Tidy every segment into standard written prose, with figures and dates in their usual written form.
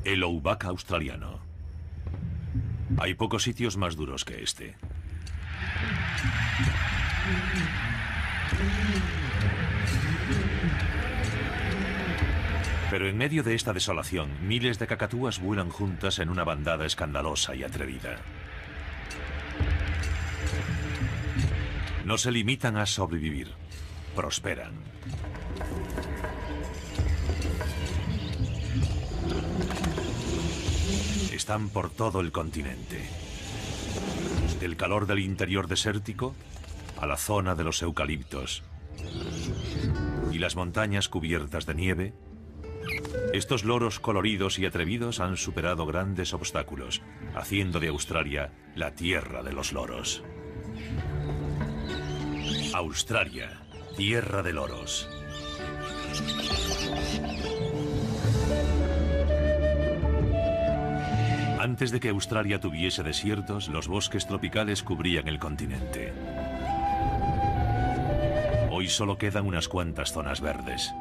El outback australiano. Hay pocos sitios más duros que este. Pero en medio de esta desolación, miles de cacatúas vuelan juntas en una bandada escandalosa y atrevida. No se limitan a sobrevivir, prosperan. Están por todo el continente. Del calor del interior desértico a la zona de los eucaliptos y las montañas cubiertas de nieve, estos loros coloridos y atrevidos han superado grandes obstáculos, haciendo de Australia la tierra de los loros. Australia, tierra de loros. Antes de que Australia tuviese desiertos, los bosques tropicales cubrían el continente. Hoy solo quedan unas cuantas zonas verdes.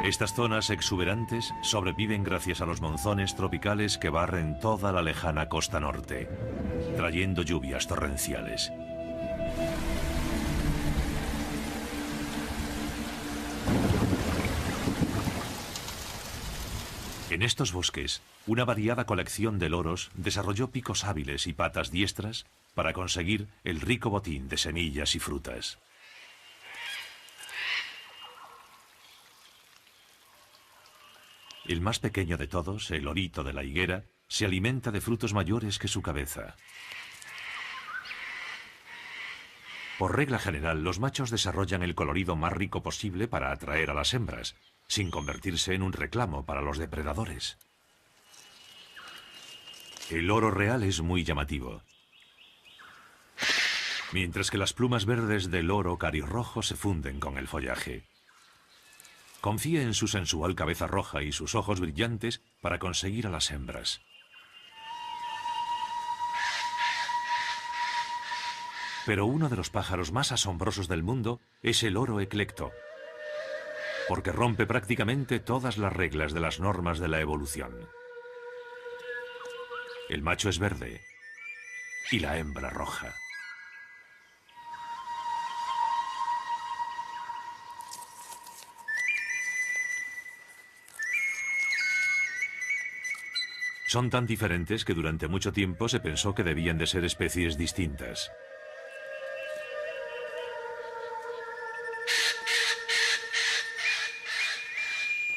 Estas zonas exuberantes sobreviven gracias a los monzones tropicales que barren toda la lejana costa norte, trayendo lluvias torrenciales. En estos bosques, una variada colección de loros desarrolló picos hábiles y patas diestras para conseguir el rico botín de semillas y frutas. El más pequeño de todos, el lorito de la higuera, se alimenta de frutos mayores que su cabeza. Por regla general, los machos desarrollan el colorido más rico posible para atraer a las hembras, sin convertirse en un reclamo para los depredadores. El loro real es muy llamativo, mientras que las plumas verdes del loro carirrojo se funden con el follaje. Confía en su sensual cabeza roja y sus ojos brillantes para conseguir a las hembras. Pero uno de los pájaros más asombrosos del mundo es el loro eclecto, porque rompe prácticamente todas las reglas de las normas de la evolución. El macho es verde y la hembra roja. Son tan diferentes que durante mucho tiempo se pensó que debían de ser especies distintas.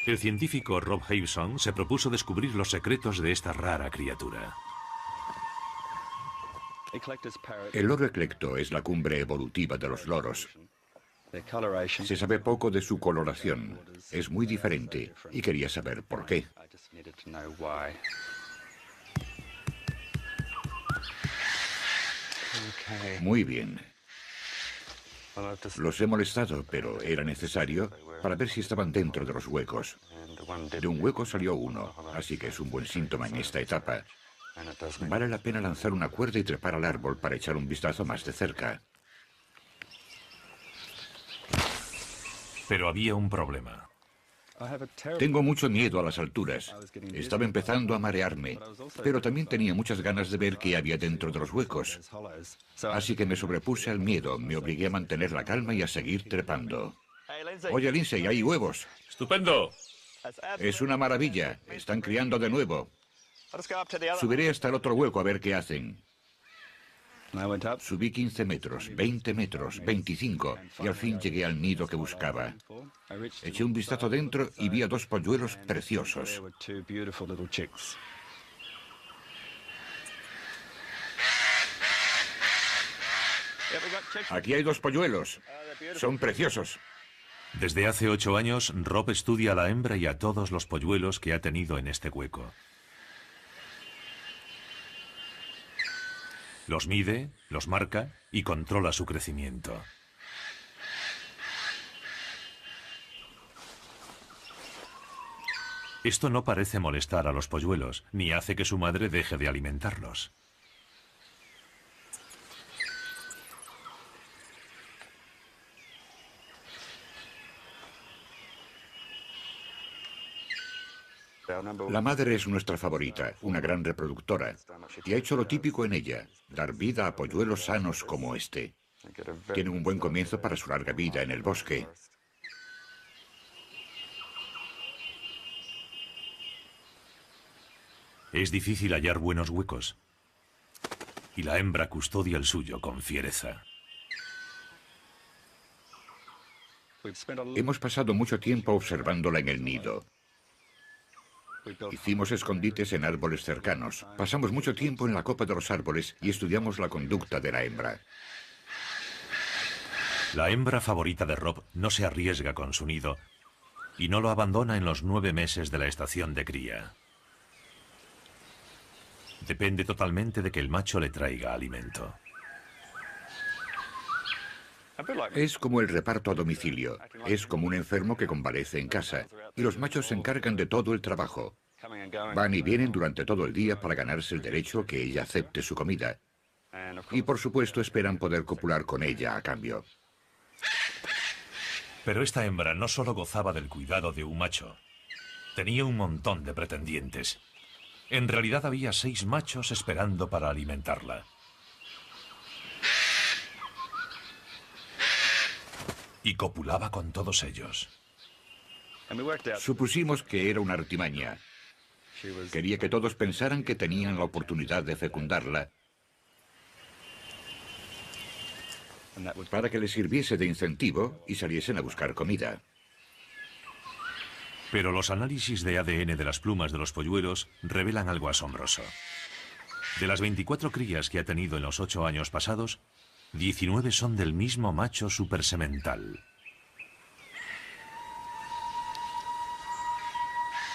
El científico Rob Haveson se propuso descubrir los secretos de esta rara criatura. El loro eclecto es la cumbre evolutiva de los loros. Se sabe poco de su coloración. Es muy diferente y quería saber por qué. Muy bien. Los he molestado, pero era necesario para ver si estaban dentro de los huecos. De un hueco salió uno, así que es un buen síntoma en esta etapa. Vale la pena lanzar una cuerda y trepar al árbol para echar un vistazo más de cerca. Pero había un problema. Tengo mucho miedo a las alturas. Estaba empezando a marearme, pero también tenía muchas ganas de ver qué había dentro de los huecos. Así que me sobrepuse al miedo, me obligué a mantener la calma y a seguir trepando. Oye, Lindsay, hay huevos. ¡Estupendo! Es una maravilla. Están criando de nuevo. Subiré hasta el otro hueco a ver qué hacen. Subí 15 metros, 20 metros, 25 y al fin llegué al nido que buscaba. Eché un vistazo dentro y vi a dos polluelos preciosos. Aquí hay dos polluelos. Son preciosos. Desde hace 8 años, Rob estudia a la hembra y a todos los polluelos que ha tenido en este hueco. Los mide, los marca y controla su crecimiento. Esto no parece molestar a los polluelos, ni hace que su madre deje de alimentarlos. La madre es nuestra favorita, una gran reproductora, y ha hecho lo típico en ella, dar vida a polluelos sanos como este. Tienen un buen comienzo para su larga vida en el bosque. Es difícil hallar buenos huecos, y la hembra custodia el suyo con fiereza. Hemos pasado mucho tiempo observándola en el nido. Hicimos escondites en árboles cercanos. Pasamos mucho tiempo en la copa de los árboles y estudiamos la conducta de la hembra. La hembra favorita de Rob no se arriesga con su nido y no lo abandona en los 9 meses de la estación de cría. Depende totalmente de que el macho le traiga alimento. Es como el reparto a domicilio. Es como un enfermo que convalece en casa. Y los machos se encargan de todo el trabajo. Van y vienen durante todo el día para ganarse el derecho a que ella acepte su comida. Y por supuesto esperan poder copular con ella a cambio. Pero esta hembra no solo gozaba del cuidado de un macho. Tenía un montón de pretendientes. En realidad había 6 machos esperando para alimentarla. Y copulaba con todos ellos. Supusimos que era una artimaña. Quería que todos pensaran que tenían la oportunidad de fecundarla para que les sirviese de incentivo y saliesen a buscar comida. Pero los análisis de ADN de las plumas de los polluelos revelan algo asombroso. De las 24 crías que ha tenido en los 8 años pasados, 19 son del mismo macho supersemental.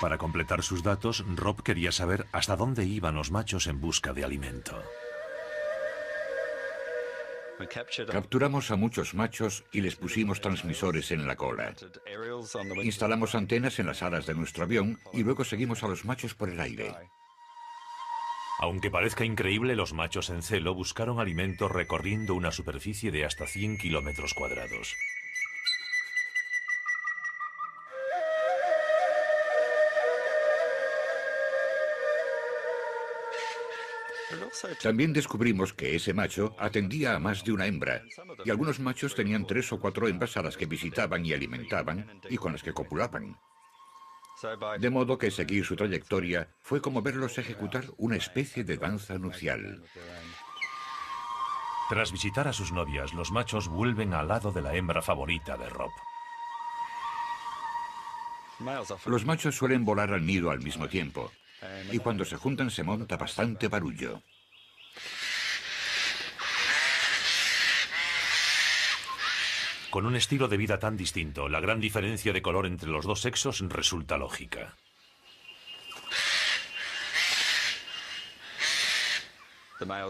Para completar sus datos, Rob quería saber hasta dónde iban los machos en busca de alimento. Capturamos a muchos machos y les pusimos transmisores en la cola. Instalamos antenas en las alas de nuestro avión y luego seguimos a los machos por el aire. Aunque parezca increíble, los machos en celo buscaron alimento recorriendo una superficie de hasta 100 kilómetros cuadrados. También descubrimos que ese macho atendía a más de una hembra, y algunos machos tenían 3 o 4 hembras a las que visitaban y alimentaban y con las que copulaban. De modo que seguir su trayectoria fue como verlos ejecutar una especie de danza nupcial. Tras visitar a sus novias, los machos vuelven al lado de la hembra favorita de Rob. Los machos suelen volar al nido al mismo tiempo, y cuando se juntan se monta bastante barullo. Con un estilo de vida tan distinto, la gran diferencia de color entre los dos sexos resulta lógica.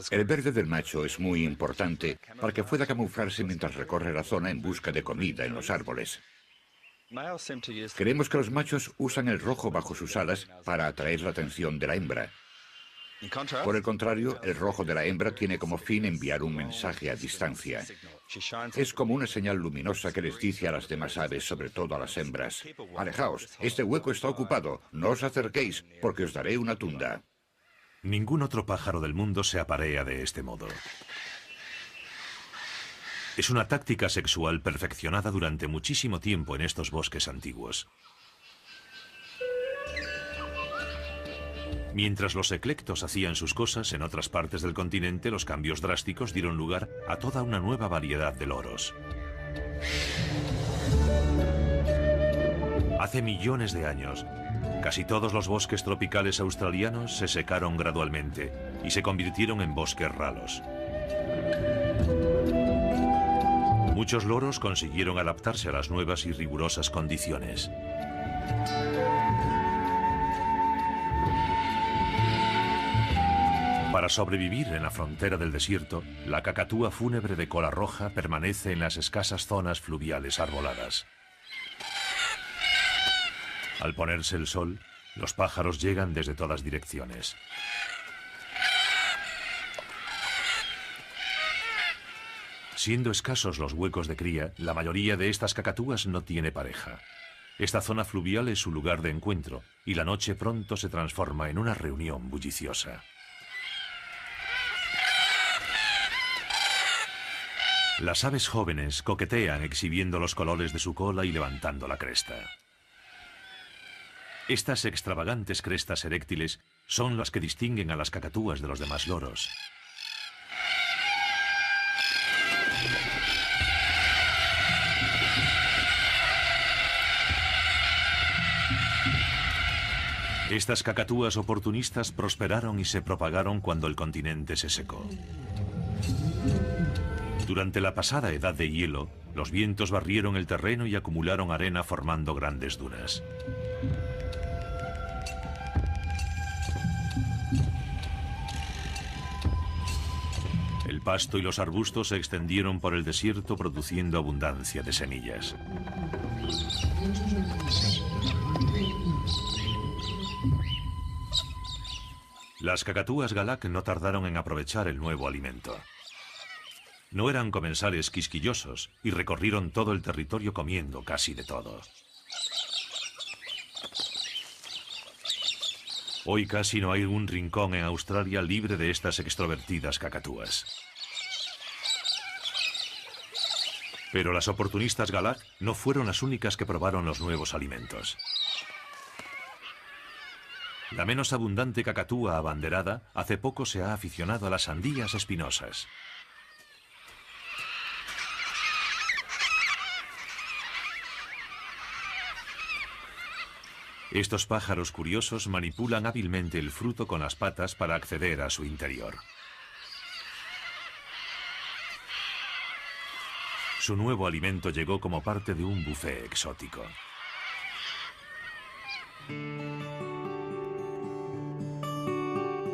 El verde del macho es muy importante para que pueda camuflarse mientras recorre la zona en busca de comida en los árboles. Creemos que los machos usan el rojo bajo sus alas para atraer la atención de la hembra. Por el contrario, el rojo de la hembra tiene como fin enviar un mensaje a distancia. Es como una señal luminosa que les dice a las demás aves, sobre todo a las hembras: alejaos, este hueco está ocupado, no os acerquéis, porque os daré una tunda. Ningún otro pájaro del mundo se aparea de este modo. Es una táctica sexual perfeccionada durante muchísimo tiempo en estos bosques antiguos. Mientras los eclectos hacían sus cosas en otras partes del continente, los cambios drásticos dieron lugar a toda una nueva variedad de loros. Hace millones de años, casi todos los bosques tropicales australianos se secaron gradualmente y se convirtieron en bosques ralos. Muchos loros consiguieron adaptarse a las nuevas y rigurosas condiciones. Para sobrevivir en la frontera del desierto, la cacatúa fúnebre de cola roja permanece en las escasas zonas fluviales arboladas. Al ponerse el sol, los pájaros llegan desde todas direcciones. Siendo escasos los huecos de cría, la mayoría de estas cacatúas no tiene pareja. Esta zona fluvial es su lugar de encuentro y la noche pronto se transforma en una reunión bulliciosa. Las aves jóvenes coquetean exhibiendo los colores de su cola y levantando la cresta. Estas extravagantes crestas eréctiles son las que distinguen a las cacatúas de los demás loros. Estas cacatúas oportunistas prosperaron y se propagaron cuando el continente se secó. Durante la pasada edad de hielo, los vientos barrieron el terreno y acumularon arena formando grandes dunas. El pasto y los arbustos se extendieron por el desierto produciendo abundancia de semillas. Las cacatúas Galak no tardaron en aprovechar el nuevo alimento. No eran comensales quisquillosos y recorrieron todo el territorio comiendo casi de todo. Hoy casi no hay un rincón en Australia libre de estas extrovertidas cacatúas. Pero las oportunistas Galak no fueron las únicas que probaron los nuevos alimentos. La menos abundante cacatúa abanderada hace poco se ha aficionado a las sandías espinosas. Estos pájaros curiosos manipulan hábilmente el fruto con las patas para acceder a su interior. Su nuevo alimento llegó como parte de un buffet exótico.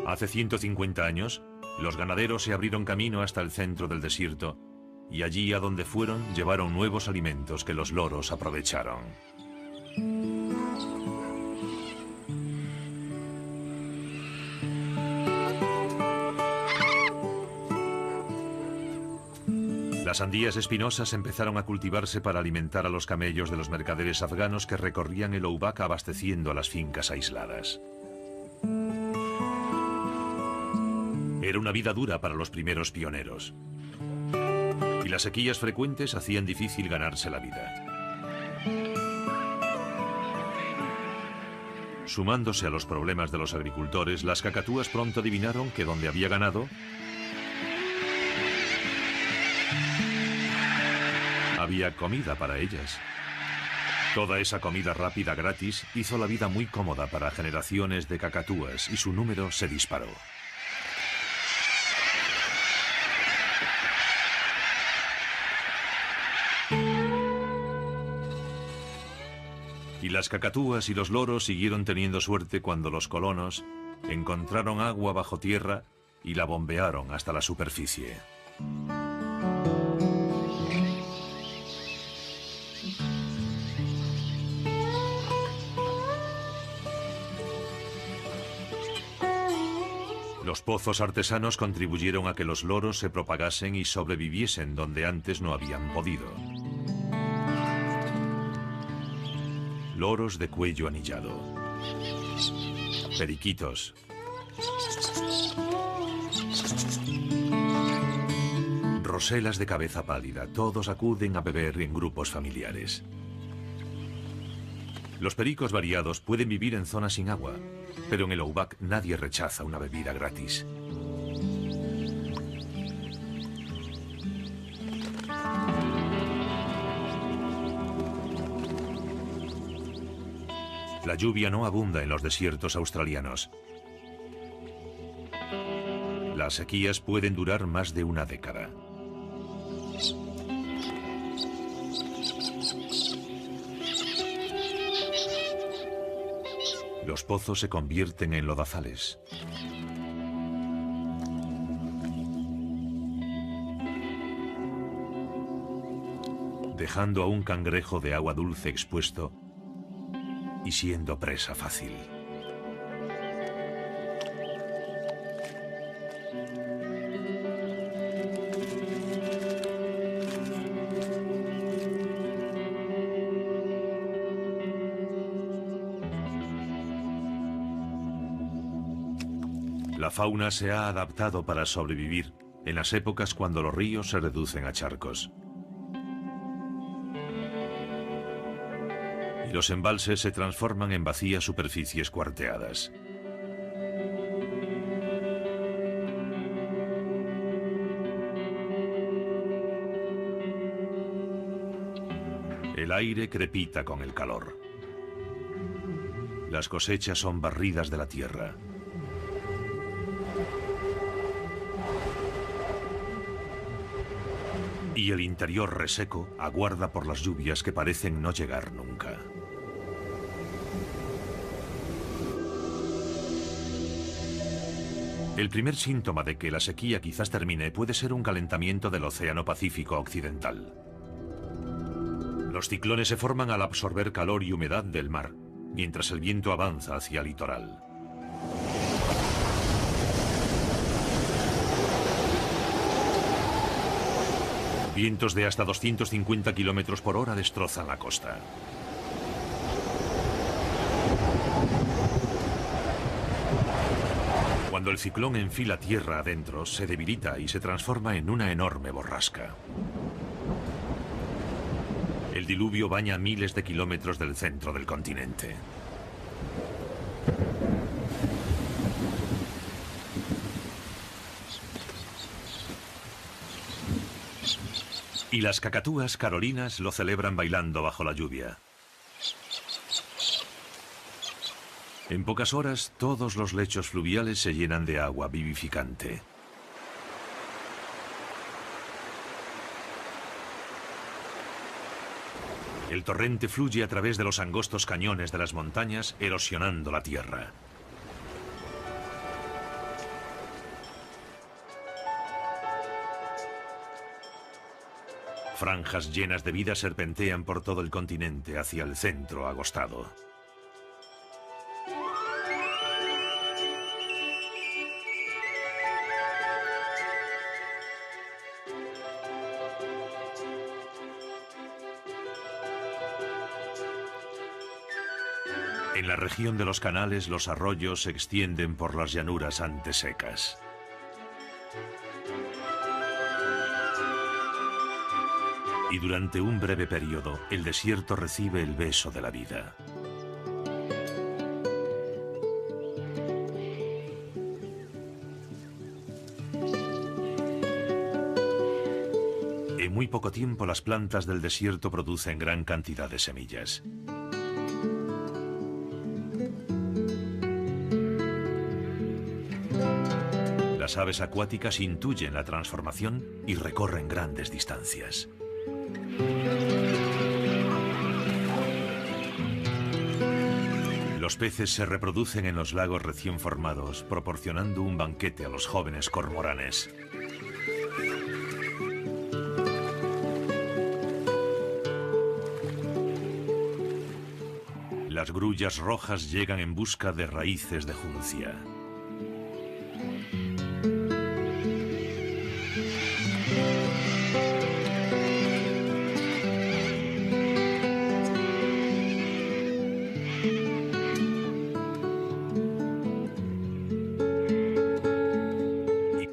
Hace 150 años, los ganaderos se abrieron camino hasta el centro del desierto y allí a donde fueron llevaron nuevos alimentos que los loros aprovecharon. Las sandías espinosas empezaron a cultivarse para alimentar a los camellos de los mercaderes afganos que recorrían el Oubak abasteciendo a las fincas aisladas. Era una vida dura para los primeros pioneros. Y las sequías frecuentes hacían difícil ganarse la vida. Sumándose a los problemas de los agricultores, las cacatúas pronto adivinaron que donde había ganado, había comida para ellas. Toda esa comida rápida gratis hizo la vida muy cómoda para generaciones de cacatúas y su número se disparó. Y las cacatúas y los loros siguieron teniendo suerte cuando los colonos encontraron agua bajo tierra y la bombearon hasta la superficie. Los pozos artesanos contribuyeron a que los loros se propagasen y sobreviviesen donde antes no habían podido. Loros de cuello anillado, periquitos, roselas de cabeza pálida, todos acuden a beber en grupos familiares. Los pericos variados pueden vivir en zonas sin agua, pero en el Oubak nadie rechaza una bebida gratis. La lluvia no abunda en los desiertos australianos. Las sequías pueden durar más de una década. Los pozos se convierten en lodazales. Dejando a un cangrejo de agua dulce expuesto y siendo presa fácil. La fauna se ha adaptado para sobrevivir en las épocas cuando los ríos se reducen a charcos. Y los embalses se transforman en vacías superficies cuarteadas. El aire crepita con el calor. Las cosechas son barridas de la tierra. Y el interior reseco aguarda por las lluvias que parecen no llegar nunca. El primer síntoma de que la sequía quizás termine puede ser un calentamiento del Océano Pacífico Occidental. Los ciclones se forman al absorber calor y humedad del mar, mientras el viento avanza hacia el litoral. Vientos de hasta 250 kilómetros por hora destrozan la costa. Cuando el ciclón enfila tierra adentro, se debilita y se transforma en una enorme borrasca. El diluvio baña miles de kilómetros del centro del continente. Y las cacatúas carolinas lo celebran bailando bajo la lluvia. En pocas horas, todos los lechos fluviales se llenan de agua vivificante. El torrente fluye a través de los angostos cañones de las montañas, erosionando la tierra. Franjas llenas de vida serpentean por todo el continente hacia el centro agostado. En la región de los canales, los arroyos se extienden por las llanuras antes secas. Y durante un breve periodo, el desierto recibe el beso de la vida. En muy poco tiempo, las plantas del desierto producen gran cantidad de semillas. Las aves acuáticas intuyen la transformación y recorren grandes distancias. Los peces se reproducen en los lagos recién formados, proporcionando un banquete a los jóvenes cormoranes. Las grullas rojas llegan en busca de raíces de juncia.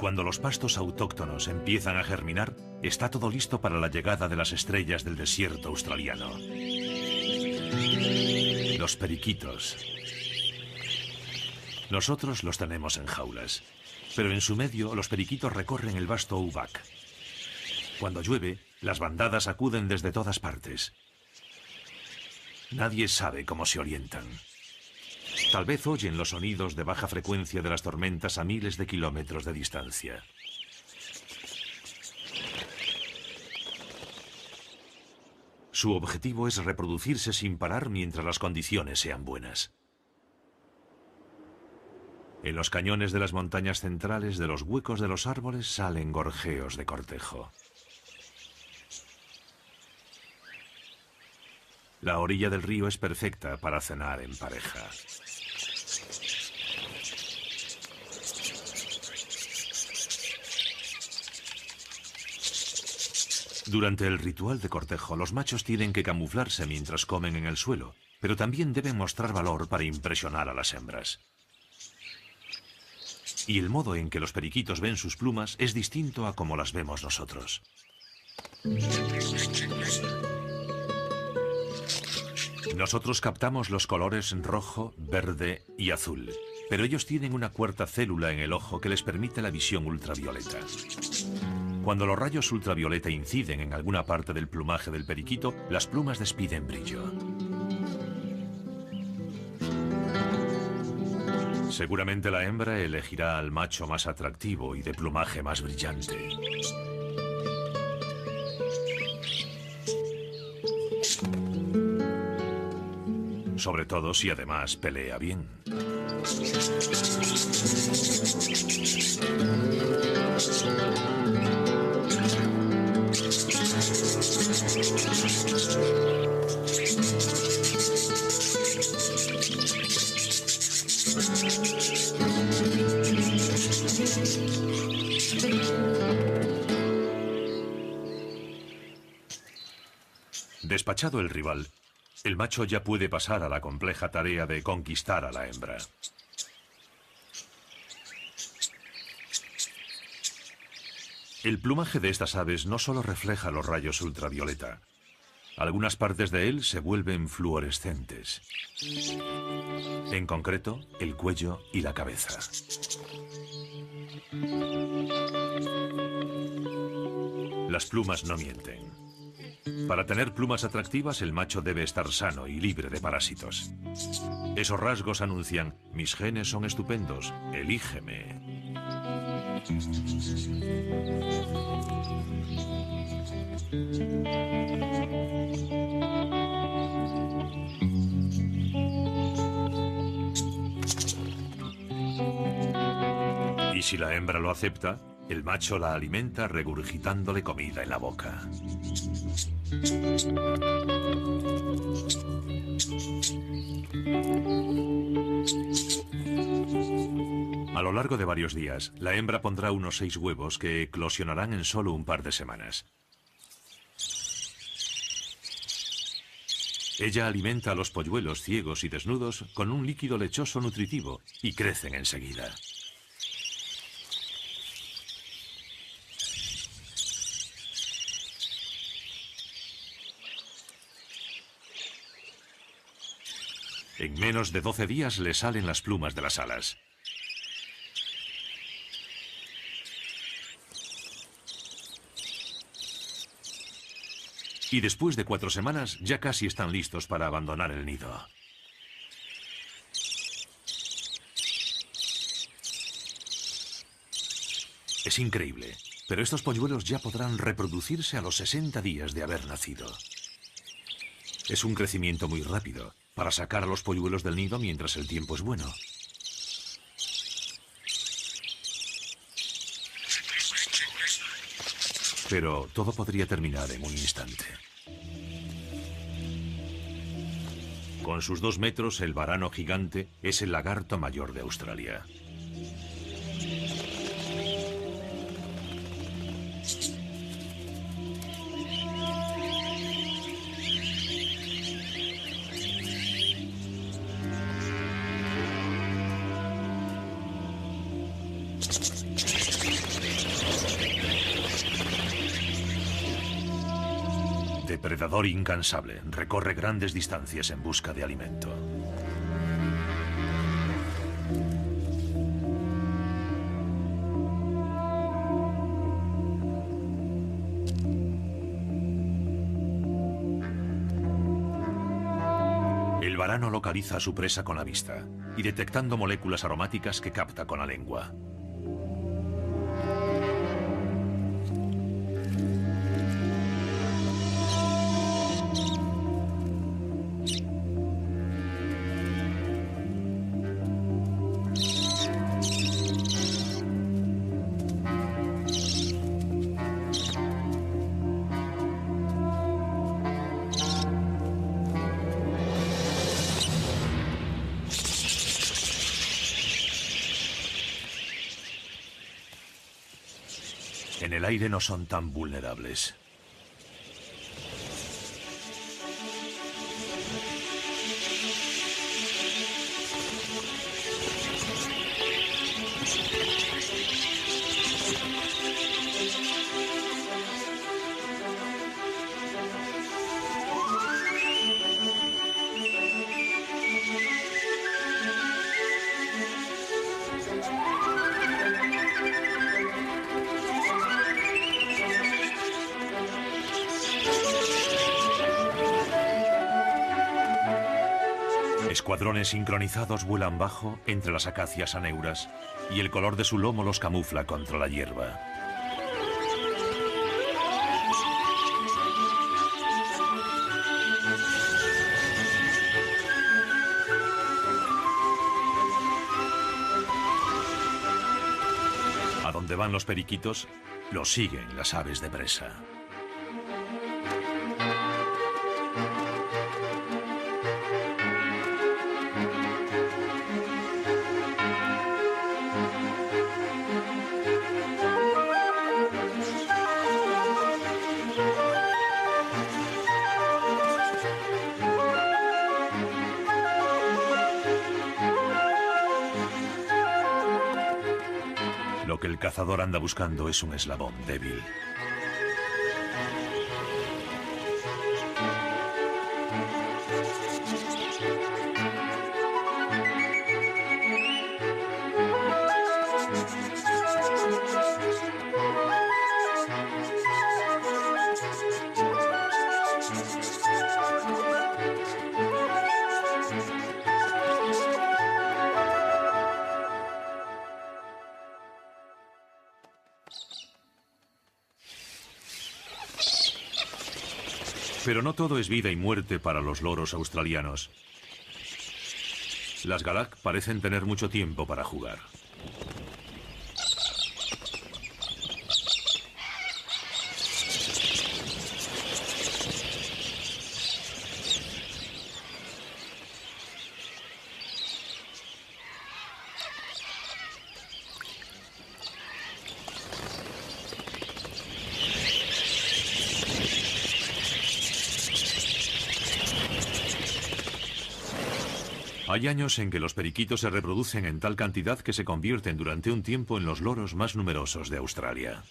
Cuando los pastos autóctonos empiezan a germinar, está todo listo para la llegada de las estrellas del desierto australiano. Los periquitos. Nosotros los tenemos en jaulas, pero en su medio los periquitos recorren el vasto Outback. Cuando llueve, las bandadas acuden desde todas partes. Nadie sabe cómo se orientan. Tal vez oyen los sonidos de baja frecuencia de las tormentas a miles de kilómetros de distancia. Su objetivo es reproducirse sin parar mientras las condiciones sean buenas. En los cañones de las montañas centrales, de los huecos de los árboles, salen gorjeos de cortejo. La orilla del río es perfecta para cenar en pareja. Durante el ritual de cortejo, los machos tienen que camuflarse mientras comen en el suelo, pero también deben mostrar valor para impresionar a las hembras. Y el modo en que los periquitos ven sus plumas es distinto a como las vemos nosotros. Nosotros captamos los colores rojo, verde y azul, pero ellos tienen una cuarta célula en el ojo que les permite la visión ultravioleta. Cuando los rayos ultravioleta inciden en alguna parte del plumaje del periquito, las plumas despiden brillo. Seguramente la hembra elegirá al macho más atractivo y de plumaje más brillante. Sobre todo si además pelea bien. Despachado el rival, el macho ya puede pasar a la compleja tarea de conquistar a la hembra. El plumaje de estas aves no solo refleja los rayos ultravioleta. Algunas partes de él se vuelven fluorescentes. En concreto, el cuello y la cabeza. Las plumas no mienten. Para tener plumas atractivas, el macho debe estar sano y libre de parásitos. Esos rasgos anuncian: mis genes son estupendos, elígeme. Y si la hembra lo acepta, el macho la alimenta regurgitándole comida en la boca. A lo largo de varios días, la hembra pondrá unos 6 huevos que eclosionarán en solo un par de semanas. Ella alimenta a los polluelos ciegos y desnudos con un líquido lechoso nutritivo y crecen enseguida. En menos de 12 días le salen las plumas de las alas. Y después de 4 semanas ya casi están listos para abandonar el nido. Es increíble, pero estos polluelos ya podrán reproducirse a los 60 días de haber nacido. Es un crecimiento muy rápido para sacar a los polluelos del nido mientras el tiempo es bueno. Pero todo podría terminar en un instante. Con sus 2 metros, el varano gigante es el lagarto mayor de Australia. Depredador incansable, recorre grandes distancias en busca de alimento. El varano localiza a su presa con la vista y detectando moléculas aromáticas que capta con la lengua. En el aire no son tan vulnerables. Escuadrones sincronizados vuelan bajo entre las acacias aneuras y el color de su lomo los camufla contra la hierba. A donde van los periquitos, los siguen las aves de presa. Lo que el cazador anda buscando es un eslabón débil. Pero no todo es vida y muerte para los loros australianos. Las Galak parecen tener mucho tiempo para jugar. Hay años en que los periquitos se reproducen en tal cantidad que se convierten durante un tiempo en los loros más numerosos de Australia.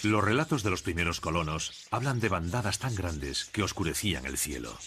Los relatos de los primeros colonos hablan de bandadas tan grandes que oscurecían el cielo.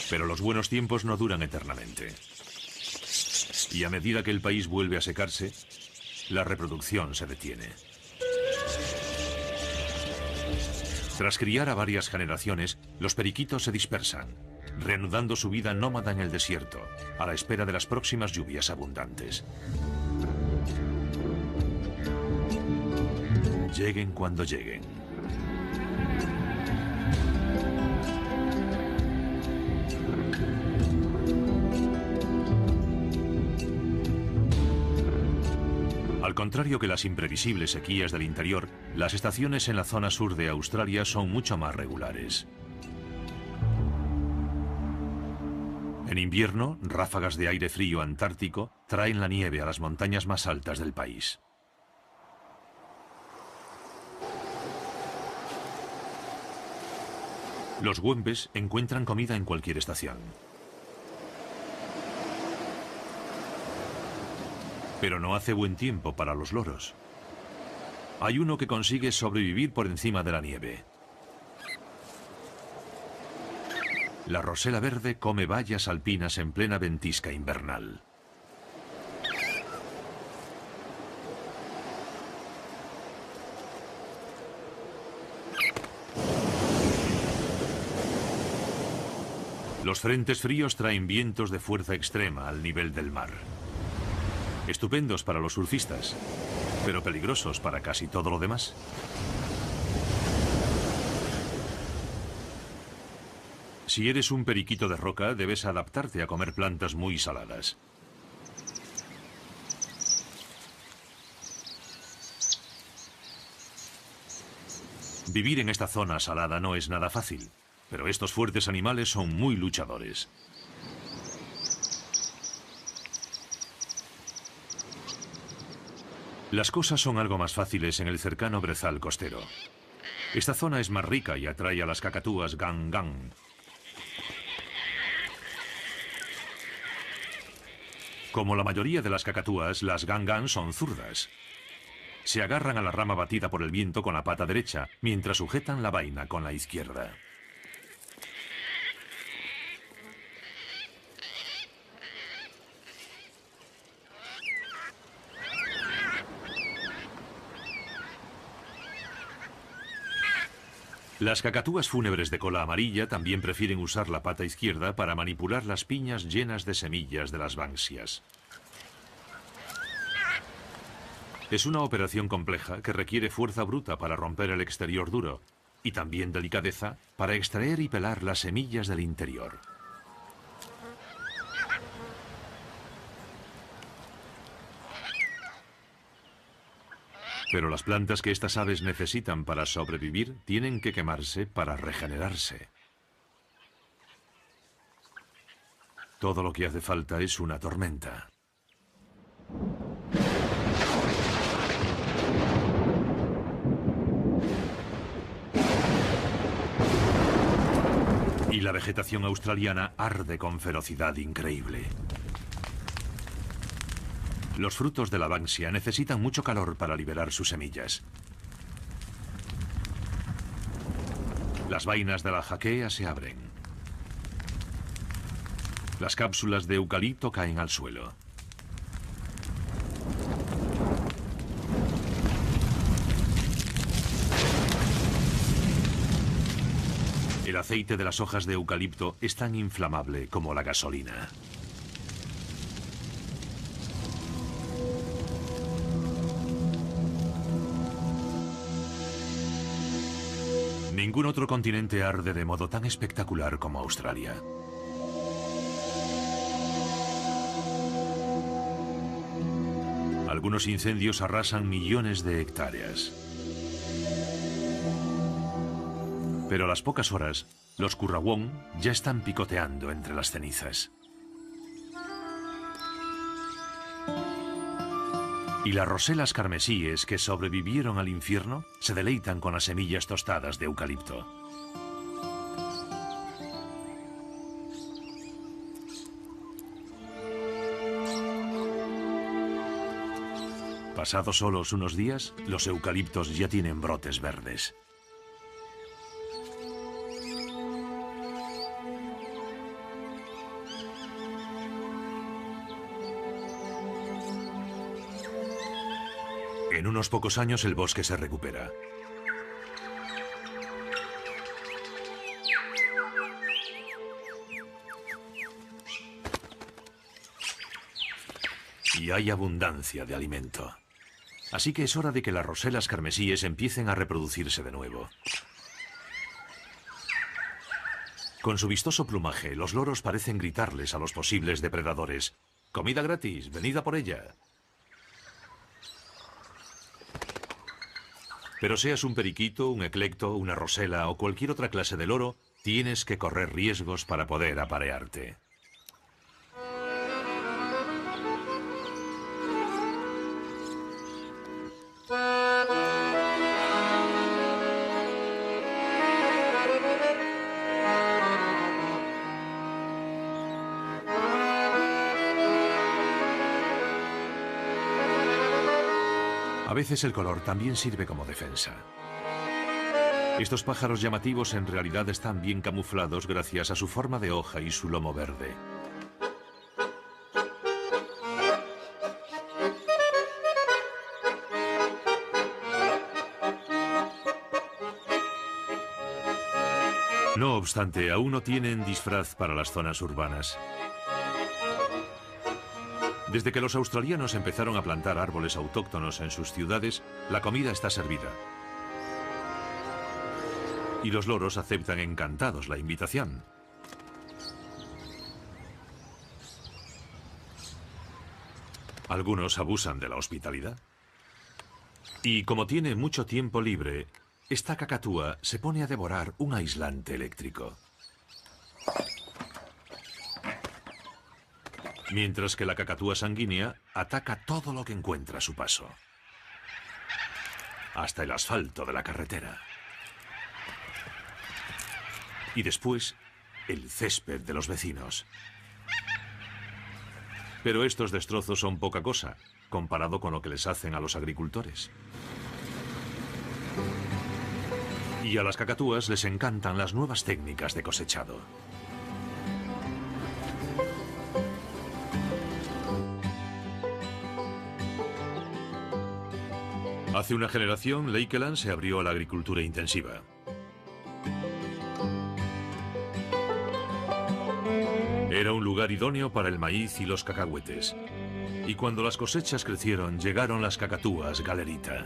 Pero los buenos tiempos no duran eternamente. Y a medida que el país vuelve a secarse, la reproducción se detiene. Tras criar a varias generaciones, los periquitos se dispersan, reanudando su vida nómada en el desierto, a la espera de las próximas lluvias abundantes. Lleguen cuando lleguen. Al contrario que las imprevisibles sequías del interior, las estaciones en la zona sur de Australia son mucho más regulares. En invierno, ráfagas de aire frío antártico traen la nieve a las montañas más altas del país. Los güembes encuentran comida en cualquier estación. Pero no hace buen tiempo para los loros. Hay uno que consigue sobrevivir por encima de la nieve. La rosela verde come bayas alpinas en plena ventisca invernal. Los frentes fríos traen vientos de fuerza extrema al nivel del mar. Estupendos para los surfistas, pero peligrosos para casi todo lo demás. Si eres un periquito de roca, debes adaptarte a comer plantas muy saladas. Vivir en esta zona salada no es nada fácil, pero estos fuertes animales son muy luchadores. Las cosas son algo más fáciles en el cercano brezal costero. Esta zona es más rica y atrae a las cacatúas gang-gang. Como la mayoría de las cacatúas, las gang-gang son zurdas. Se agarran a la rama batida por el viento con la pata derecha, mientras sujetan la vaina con la izquierda. Las cacatúas fúnebres de cola amarilla también prefieren usar la pata izquierda para manipular las piñas llenas de semillas de las banksias. Es una operación compleja que requiere fuerza bruta para romper el exterior duro y también delicadeza para extraer y pelar las semillas del interior. Pero las plantas que estas aves necesitan para sobrevivir tienen que quemarse para regenerarse. Todo lo que hace falta es una tormenta. Y la vegetación australiana arde con ferocidad increíble. Los frutos de la banksia necesitan mucho calor para liberar sus semillas. Las vainas de la jaquea se abren. Las cápsulas de eucalipto caen al suelo. El aceite de las hojas de eucalipto es tan inflamable como la gasolina. Ningún otro continente arde de modo tan espectacular como Australia. Algunos incendios arrasan millones de hectáreas. Pero a las pocas horas, los currawong ya están picoteando entre las cenizas. Y las roselas carmesíes que sobrevivieron al infierno se deleitan con las semillas tostadas de eucalipto. Pasados solos unos días, los eucaliptos ya tienen brotes verdes. En unos pocos años el bosque se recupera. Y hay abundancia de alimento. Así que es hora de que las roselas carmesíes empiecen a reproducirse de nuevo. Con su vistoso plumaje, los loros parecen gritarles a los posibles depredadores: «Comida gratis, venid a por ella». Pero seas un periquito, un eclecto, una rosela o cualquier otra clase de loro, tienes que correr riesgos para poder aparearte. A veces el color también sirve como defensa. Estos pájaros llamativos en realidad están bien camuflados gracias a su forma de hoja y su lomo verde. No obstante, aún no tienen disfraz para las zonas urbanas. Desde que los australianos empezaron a plantar árboles autóctonos en sus ciudades, la comida está servida. Y los loros aceptan encantados la invitación. Algunos abusan de la hospitalidad. Y como tiene mucho tiempo libre, esta cacatúa se pone a devorar un aislante eléctrico. Mientras que la cacatúa sanguínea ataca todo lo que encuentra a su paso. hasta el asfalto de la carretera. Y después, el césped de los vecinos. Pero estos destrozos son poca cosa, comparado con lo que les hacen a los agricultores. Y a las cacatúas les encantan las nuevas técnicas de cosechado. Hace una generación, Lakeland se abrió a la agricultura intensiva. Era un lugar idóneo para el maíz y los cacahuetes. Y cuando las cosechas crecieron, llegaron las cacatúas galerita.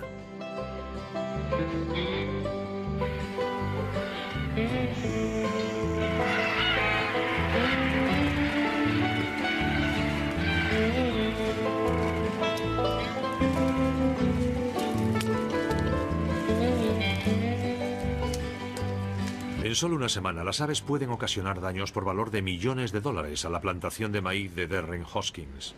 En solo una semana, las aves pueden ocasionar daños por valor de millones de dólares a la plantación de maíz de Darren Hoskins.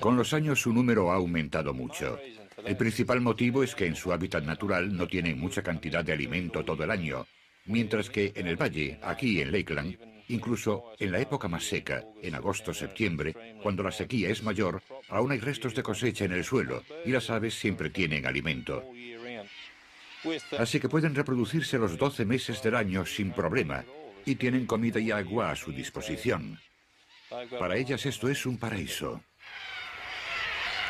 Con los años su número ha aumentado mucho. El principal motivo es que en su hábitat natural no tienen mucha cantidad de alimento todo el año, mientras que en el valle, aquí en Lakeland, incluso en la época más seca, en agosto-septiembre, cuando la sequía es mayor, aún hay restos de cosecha en el suelo y las aves siempre tienen alimento. Así que pueden reproducirse los 12 meses del año sin problema y tienen comida y agua a su disposición. Para ellas esto es un paraíso.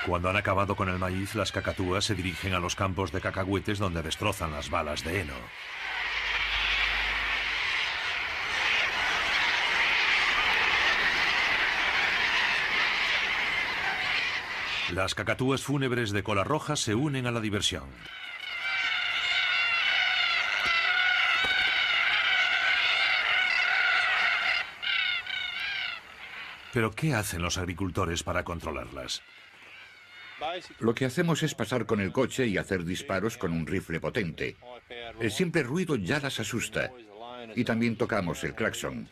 Cuando han acabado con el maíz, las cacatúas se dirigen a los campos de cacahuetes donde destrozan las balas de heno. Las cacatúas fúnebres de cola roja se unen a la diversión. ¿Pero qué hacen los agricultores para controlarlas? Lo que hacemos es pasar con el coche y hacer disparos con un rifle potente. El simple ruido ya las asusta. Y también tocamos el claxon.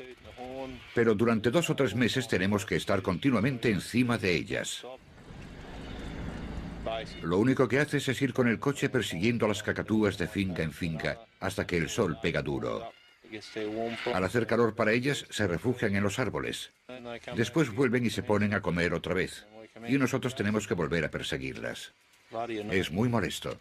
Pero durante 2 o 3 meses tenemos que estar continuamente encima de ellas. Lo único que haces es ir con el coche persiguiendo a las cacatúas de finca en finca hasta que el sol pega duro. Al hacer calor para ellas, se refugian en los árboles. Después vuelven y se ponen a comer otra vez. Y nosotros tenemos que volver a perseguirlas. Es muy molesto.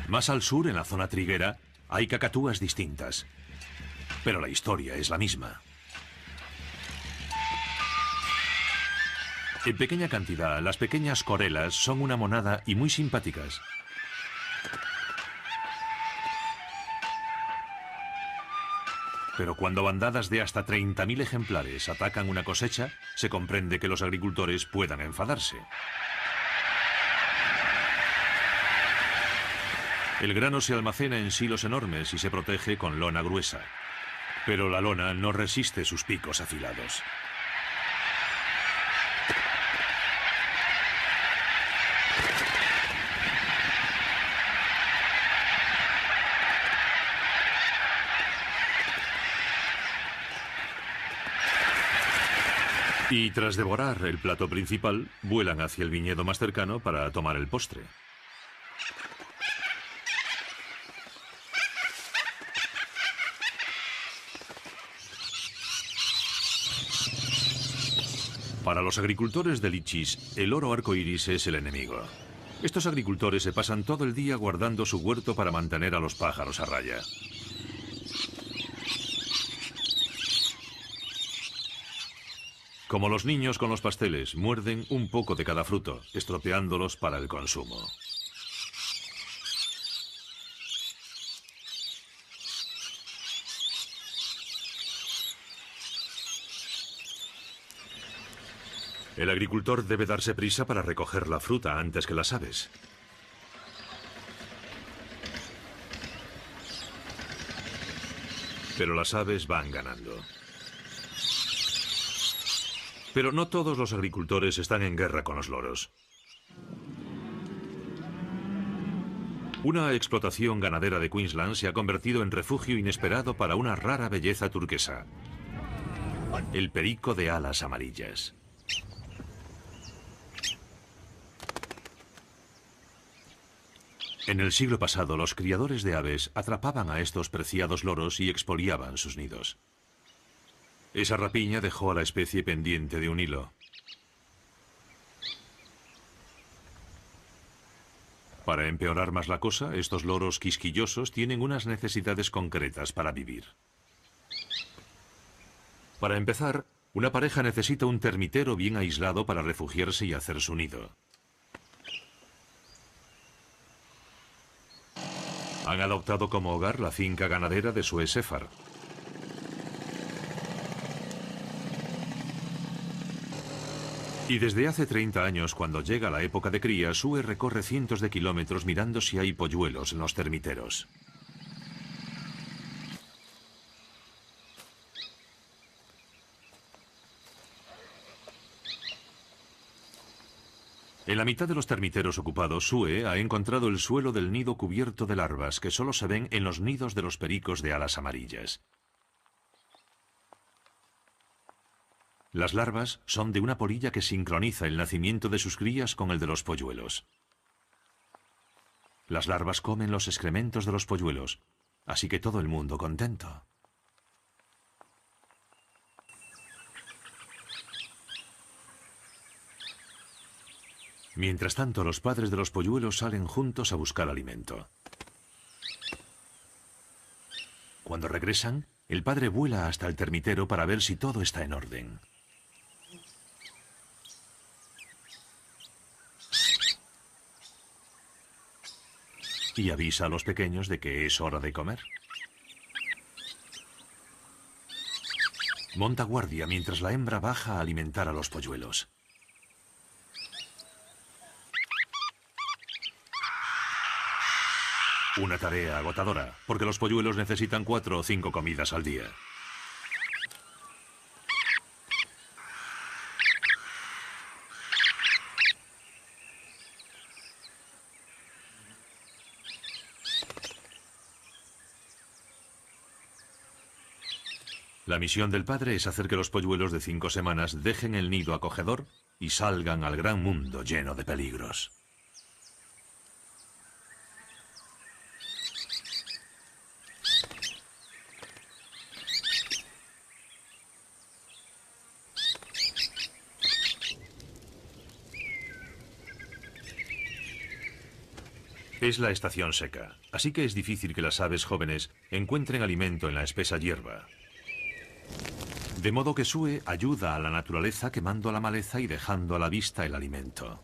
Más al sur, en la zona triguera, hay cacatúas distintas. Pero la historia es la misma. En pequeña cantidad, las pequeñas corelas son una monada y muy simpáticas. Pero cuando bandadas de hasta 30.000 ejemplares atacan una cosecha, se comprende que los agricultores puedan enfadarse. El grano se almacena en silos enormes y se protege con lona gruesa. Pero la lona no resiste sus picos afilados. Y tras devorar el plato principal, vuelan hacia el viñedo más cercano para tomar el postre. Para los agricultores de lichis, el oro arcoíris es el enemigo. Estos agricultores se pasan todo el día guardando su huerto para mantener a los pájaros a raya. Como los niños con los pasteles, muerden un poco de cada fruto, estropeándolos para el consumo. El agricultor debe darse prisa para recoger la fruta antes que las aves. Pero las aves van ganando. Pero no todos los agricultores están en guerra con los loros. Una explotación ganadera de Queensland se ha convertido en refugio inesperado para una rara belleza turquesa: el perico de alas amarillas. En el siglo pasado, los criadores de aves atrapaban a estos preciados loros y expoliaban sus nidos. Esa rapiña dejó a la especie pendiente de un hilo. Para empeorar más la cosa, estos loros quisquillosos tienen unas necesidades concretas para vivir. Para empezar, una pareja necesita un termitero bien aislado para refugiarse y hacer su nido. Han adoptado como hogar la finca ganadera de Sue Sefar. Y desde hace 30 años, cuando llega la época de cría, Sue recorre cientos de kilómetros mirando si hay polluelos en los termiteros. En la mitad de los termiteros ocupados, Sue ha encontrado el suelo del nido cubierto de larvas que solo se ven en los nidos de los pericos de alas amarillas. Las larvas son de una polilla que sincroniza el nacimiento de sus crías con el de los polluelos. Las larvas comen los excrementos de los polluelos, así que todo el mundo contento. Mientras tanto, los padres de los polluelos salen juntos a buscar alimento. Cuando regresan, el padre vuela hasta el termitero para ver si todo está en orden. Y avisa a los pequeños de que es hora de comer. Monta guardia mientras la hembra baja a alimentar a los polluelos. Una tarea agotadora, porque los polluelos necesitan 4 o 5 comidas al día. La misión del padre es hacer que los polluelos de 5 semanas dejen el nido acogedor y salgan al gran mundo lleno de peligros. Es la estación seca, así que es difícil que las aves jóvenes encuentren alimento en la espesa hierba. De modo que Sue ayuda a la naturaleza quemando la maleza y dejando a la vista el alimento.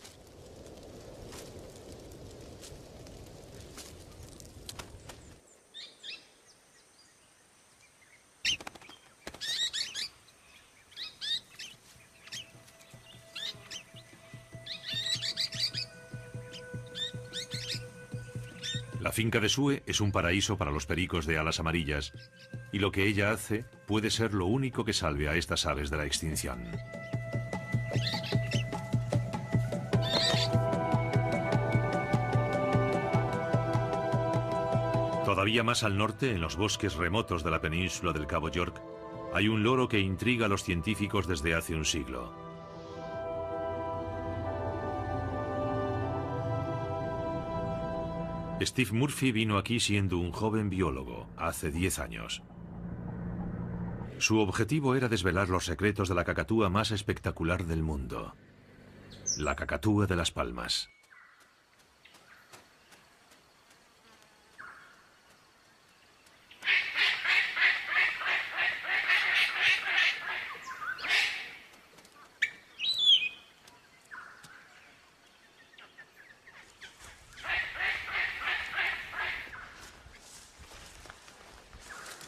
La finca de Sue es un paraíso para los pericos de alas amarillas, y lo que ella hace puede ser lo único que salve a estas aves de la extinción. Todavía más al norte, en los bosques remotos de la península del Cabo York, hay un loro que intriga a los científicos desde hace un siglo. Steve Murphy vino aquí siendo un joven biólogo, hace 10 años. Su objetivo era desvelar los secretos de la cacatúa más espectacular del mundo, la cacatúa de las Palmas.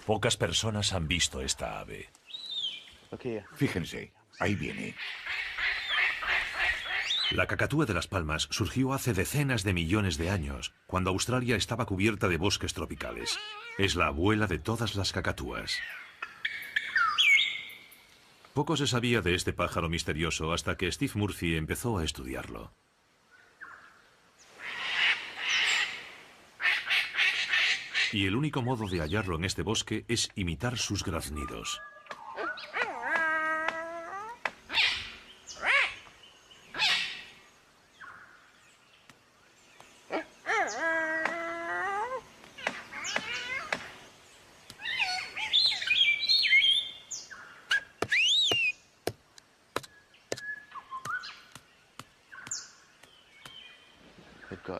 Pocas personas han visto esta ave. Fíjense, ahí viene. La cacatúa de las Palmas surgió hace decenas de millones de años, cuando Australia estaba cubierta de bosques tropicales. Es la abuela de todas las cacatúas. Poco se sabía de este pájaro misterioso hasta que Steve Murphy empezó a estudiarlo. Y el único modo de hallarlo en este bosque es imitar sus graznidos.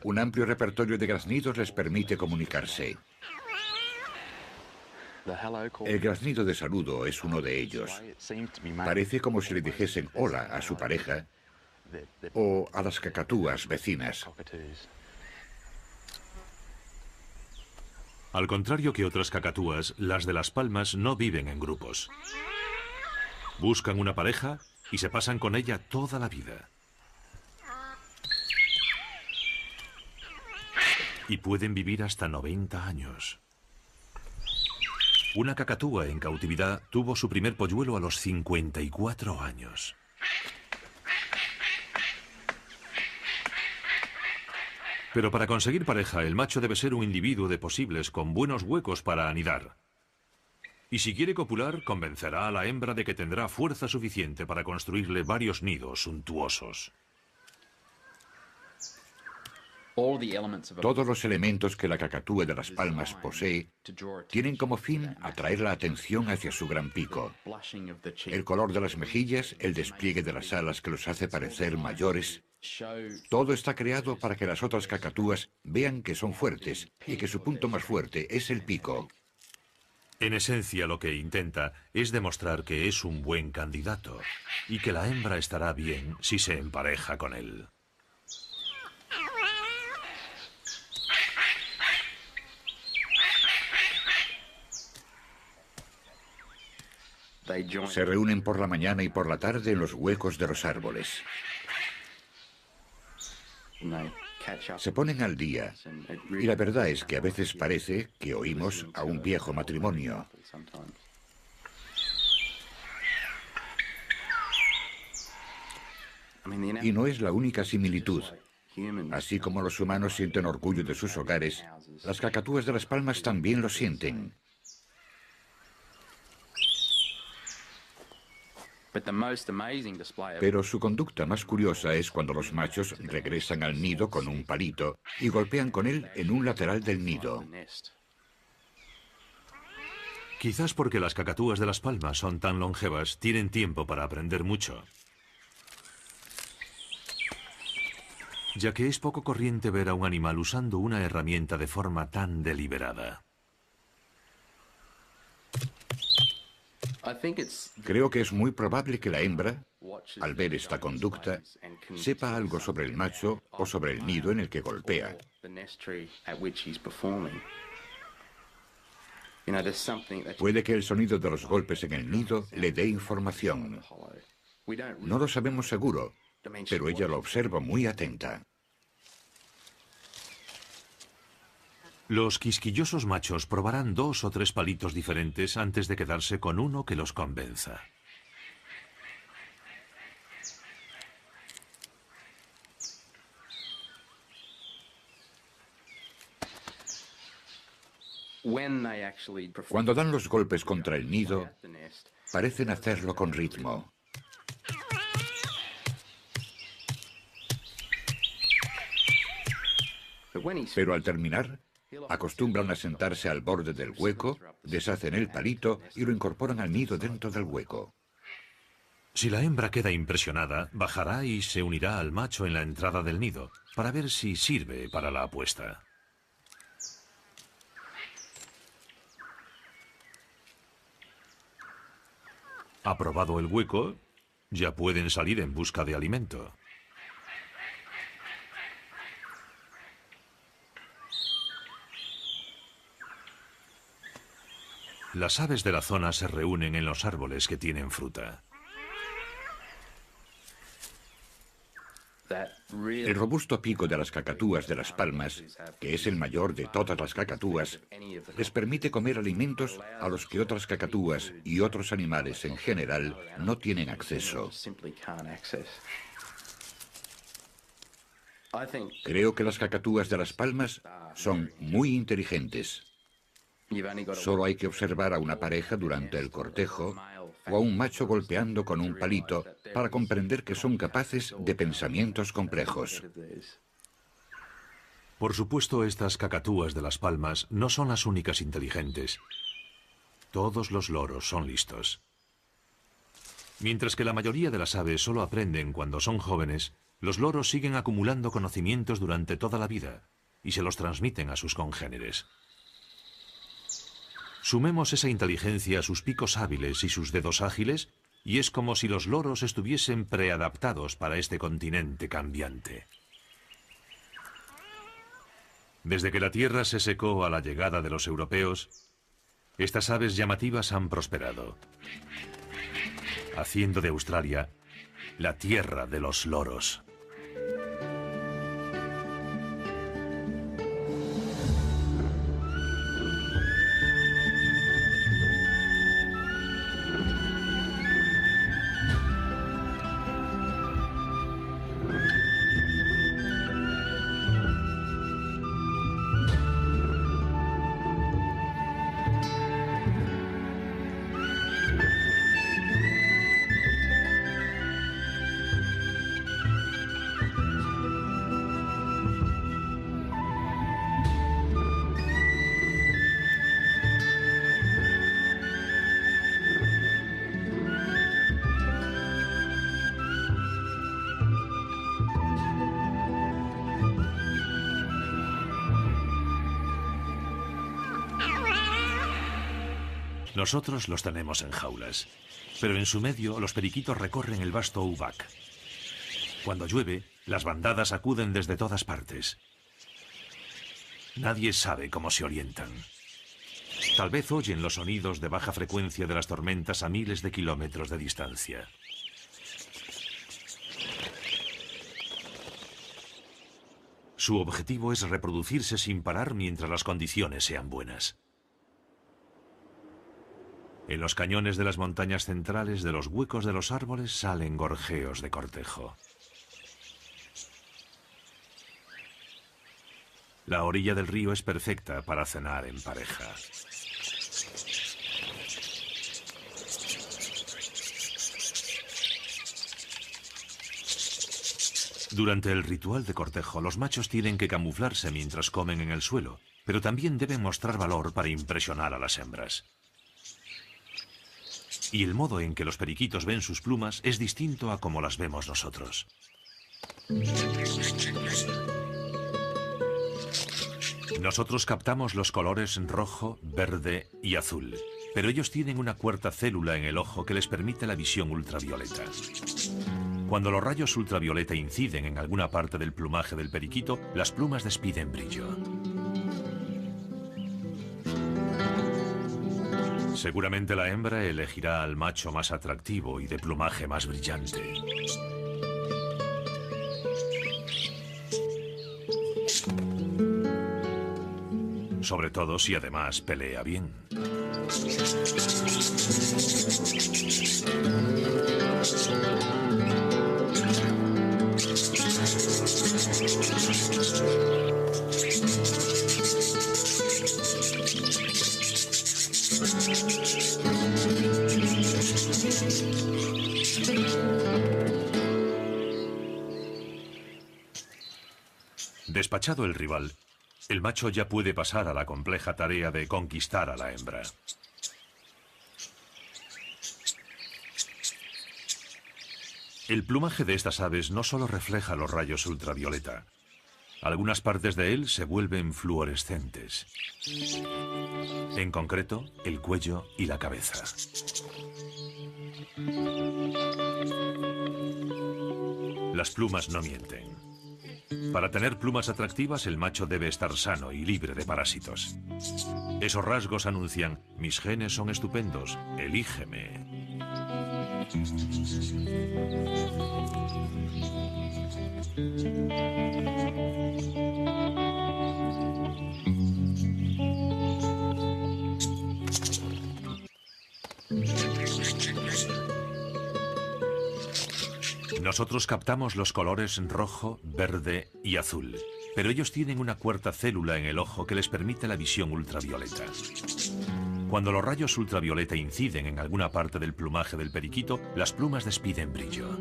Un amplio repertorio de graznidos les permite comunicarse. El graznido de saludo es uno de ellos. Parece como si le dijesen hola a su pareja o a las cacatúas vecinas. Al contrario que otras cacatúas, las de Las Palmas no viven en grupos. Buscan una pareja y se pasan con ella toda la vida. Y pueden vivir hasta 90 años. Una cacatúa en cautividad tuvo su primer polluelo a los 54 años. Pero para conseguir pareja, el macho debe ser un individuo de posibles con buenos huecos para anidar. Y si quiere copular, convencerá a la hembra de que tendrá fuerza suficiente para construirle varios nidos suntuosos. Todos los elementos que la cacatúa de Las Palmas posee tienen como fin atraer la atención hacia su gran pico. El color de las mejillas, el despliegue de las alas que los hace parecer mayores, todo está creado para que las otras cacatúas vean que son fuertes y que su punto más fuerte es el pico. En esencia, lo que intenta es demostrar que es un buen candidato y que la hembra estará bien si se empareja con él. Se reúnen por la mañana y por la tarde en los huecos de los árboles. Se ponen al día, y la verdad es que a veces parece que oímos a un viejo matrimonio. Y no es la única similitud. Así como los humanos sienten orgullo de sus hogares, las cacatúas de Las Palmas también lo sienten. Pero su conducta más curiosa es cuando los machos regresan al nido con un palito y golpean con él en un lateral del nido. Quizás porque las cacatúas de Las Palmas son tan longevas, tienen tiempo para aprender mucho. Ya que es poco corriente ver a un animal usando una herramienta de forma tan deliberada. Creo que es muy probable que la hembra, al ver esta conducta, sepa algo sobre el macho o sobre el nido en el que golpea. Puede que el sonido de los golpes en el nido le dé información. No lo sabemos seguro, pero ella lo observa muy atenta. Los quisquillosos machos probarán 2 o 3 palitos diferentes antes de quedarse con uno que los convenza. Cuando dan los golpes contra el nido, parecen hacerlo con ritmo. Pero al terminar, acostumbran a sentarse al borde del hueco, deshacen el palito y lo incorporan al nido dentro del hueco. Si la hembra queda impresionada, bajará y se unirá al macho en la entrada del nido, para ver si sirve para la apuesta. Aprobado el hueco, ya pueden salir en busca de alimento. Las aves de la zona se reúnen en los árboles que tienen fruta. El robusto pico de las cacatúas de Las Palmas, que es el mayor de todas las cacatúas, les permite comer alimentos a los que otras cacatúas y otros animales en general no tienen acceso. Creo que las cacatúas de Las Palmas son muy inteligentes. Solo hay que observar a una pareja durante el cortejo o a un macho golpeando con un palito para comprender que son capaces de pensamientos complejos. Por supuesto, estas cacatúas de Las Palmas no son las únicas inteligentes. Todos los loros son listos. Mientras que la mayoría de las aves solo aprenden cuando son jóvenes, los loros siguen acumulando conocimientos durante toda la vida y se los transmiten a sus congéneres. Sumemos esa inteligencia a sus picos hábiles y sus dedos ágiles, y es como si los loros estuviesen preadaptados para este continente cambiante. Desde que la tierra se secó a la llegada de los europeos, estas aves llamativas han prosperado, haciendo de Australia la tierra de los loros. Nosotros los tenemos en jaulas, pero en su medio los periquitos recorren el vasto Ubac. Cuando llueve, las bandadas acuden desde todas partes. Nadie sabe cómo se orientan. Tal vez oyen los sonidos de baja frecuencia de las tormentas a miles de kilómetros de distancia. Su objetivo es reproducirse sin parar mientras las condiciones sean buenas. En los cañones de las montañas centrales, de los huecos de los árboles, salen gorjeos de cortejo. La orilla del río es perfecta para cenar en pareja. Durante el ritual de cortejo, los machos tienen que camuflarse mientras comen en el suelo, pero también deben mostrar valor para impresionar a las hembras. Y el modo en que los periquitos ven sus plumas es distinto a como las vemos nosotros. Nosotros captamos los colores rojo, verde y azul, pero ellos tienen una cuarta célula en el ojo que les permite la visión ultravioleta. Cuando los rayos ultravioleta inciden en alguna parte del plumaje del periquito, las plumas despiden brillo. Seguramente la hembra elegirá al macho más atractivo y de plumaje más brillante. Sobre todo si además pelea bien. Despachado el rival, el macho ya puede pasar a la compleja tarea de conquistar a la hembra. El plumaje de estas aves no solo refleja los rayos ultravioleta. Algunas partes de él se vuelven fluorescentes. En concreto, el cuello y la cabeza. Las plumas no mienten. Para tener plumas atractivas, el macho debe estar sano y libre de parásitos. Esos rasgos anuncian: mis genes son estupendos, elígeme. Nosotros captamos los colores rojo, verde y azul, pero ellos tienen una cuarta célula en el ojo que les permite la visión ultravioleta. Cuando los rayos ultravioleta inciden en alguna parte del plumaje del periquito, las plumas despiden brillo.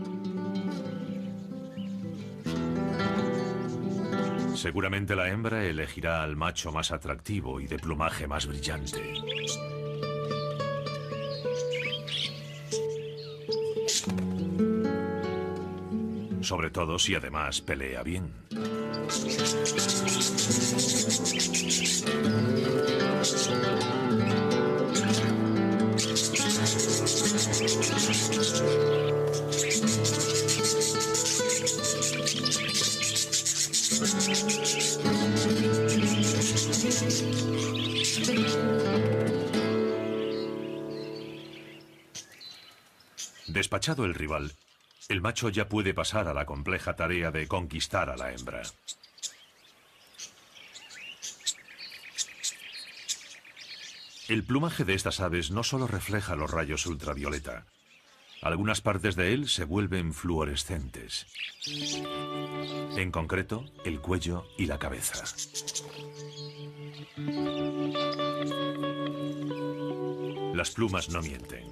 Seguramente la hembra elegirá al macho más atractivo y de plumaje más brillante. Sobre todo si además pelea bien. Despachado el rival, el macho ya puede pasar a la compleja tarea de conquistar a la hembra. El plumaje de estas aves no solo refleja los rayos ultravioleta. Algunas partes de él se vuelven fluorescentes. En concreto, el cuello y la cabeza. Las plumas no mienten.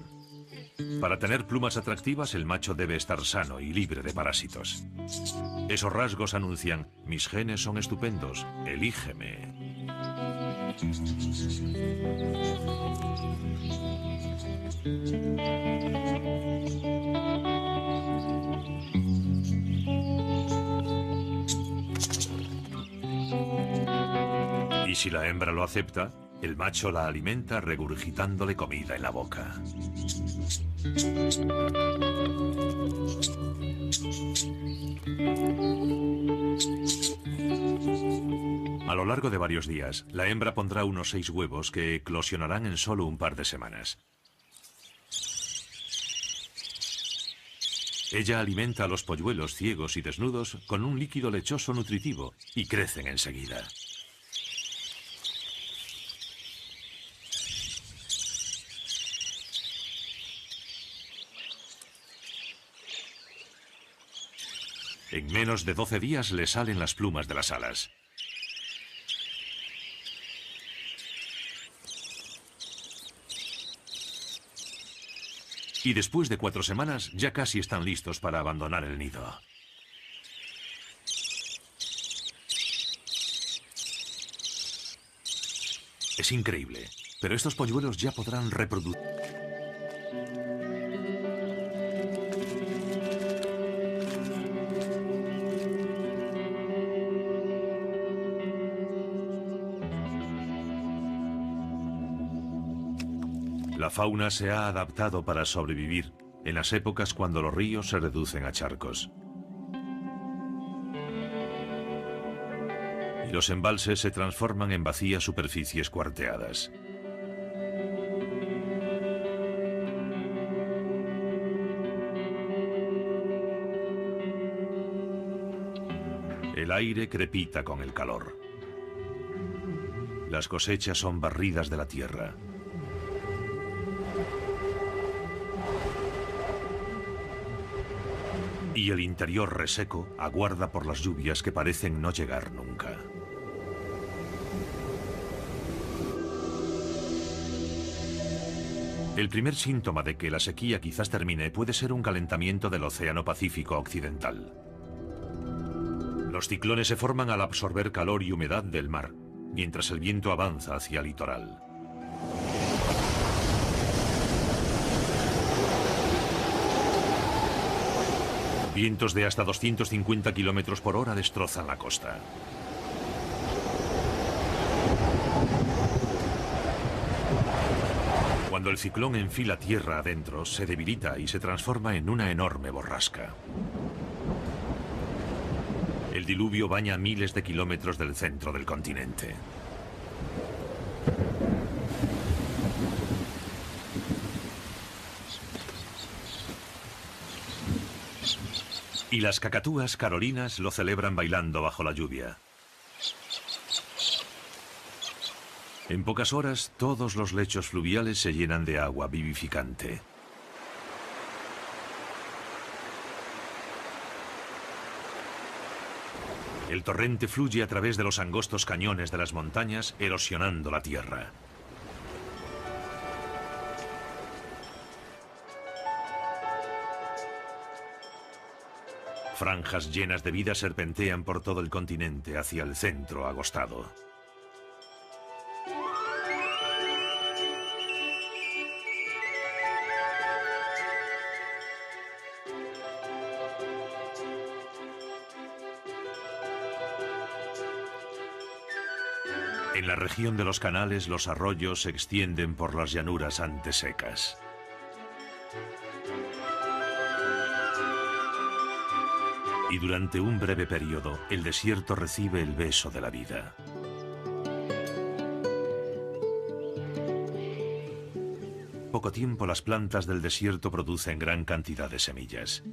Para tener plumas atractivas, el macho debe estar sano y libre de parásitos. Esos rasgos anuncian: mis genes son estupendos, elígeme. Y si la hembra lo acepta, el macho la alimenta regurgitándole comida en la boca. A lo largo de varios días, la hembra pondrá unos 6 huevos que eclosionarán en solo un par de semanas. Ella alimenta a los polluelos ciegos y desnudos con un líquido lechoso nutritivo y crecen enseguida. En menos de 12 días le salen las plumas de las alas. Y después de 4 semanas ya casi están listos para abandonar el nido. Es increíble, pero estos polluelos ya podrán reproducir. La fauna se ha adaptado para sobrevivir en las épocas cuando los ríos se reducen a charcos. Y los embalses se transforman en vacías superficies cuarteadas. El aire crepita con el calor. Las cosechas son barridas de la tierra. Y el interior reseco aguarda por las lluvias que parecen no llegar nunca. El primer síntoma de que la sequía quizás termine puede ser un calentamiento del Océano Pacífico Occidental. Los ciclones se forman al absorber calor y humedad del mar, mientras el viento avanza hacia el litoral. Vientos de hasta 250 kilómetros por hora destrozan la costa. Cuando el ciclón enfila tierra adentro, se debilita y se transforma en una enorme borrasca. El diluvio baña miles de kilómetros del centro del continente. Y las cacatúas carolinas lo celebran bailando bajo la lluvia. En pocas horas, todos los lechos fluviales se llenan de agua vivificante. El torrente fluye a través de los angostos cañones de las montañas, erosionando la tierra. Franjas llenas de vida serpentean por todo el continente hacia el centro agostado. En la región de los canales, los arroyos se extienden por las llanuras antes secas. Y durante un breve periodo, el desierto recibe el beso de la vida. Poco tiempo, las plantas del desierto producen gran cantidad de semillas.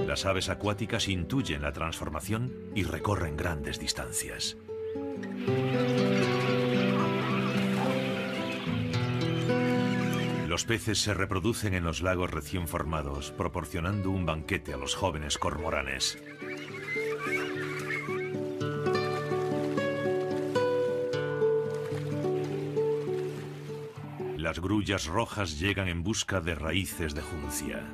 Las aves acuáticas intuyen la transformación y recorren grandes distancias. Los peces se reproducen en los lagos recién formados, proporcionando un banquete a los jóvenes cormoranes. Las grullas rojas llegan en busca de raíces de juncia.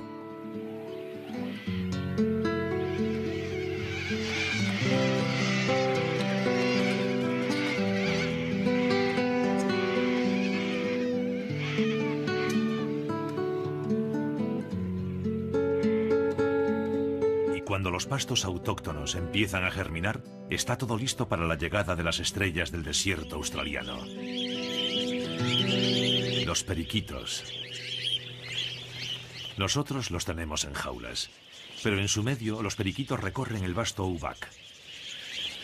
Cuando los pastos autóctonos empiezan a germinar, está todo listo para la llegada de las estrellas del desierto australiano. Los periquitos. Nosotros los tenemos en jaulas, pero en su medio los periquitos recorren el vasto Outback.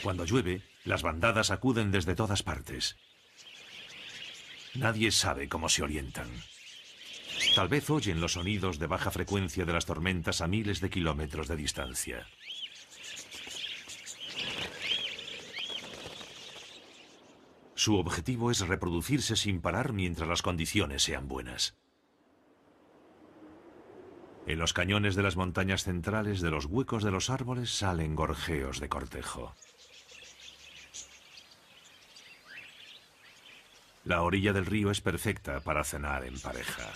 Cuando llueve, las bandadas acuden desde todas partes. Nadie sabe cómo se orientan. Tal vez oyen los sonidos de baja frecuencia de las tormentas a miles de kilómetros de distancia. Su objetivo es reproducirse sin parar mientras las condiciones sean buenas. En los cañones de las montañas centrales, de los huecos de los árboles, salen gorjeos de cortejo. La orilla del río es perfecta para cenar en pareja.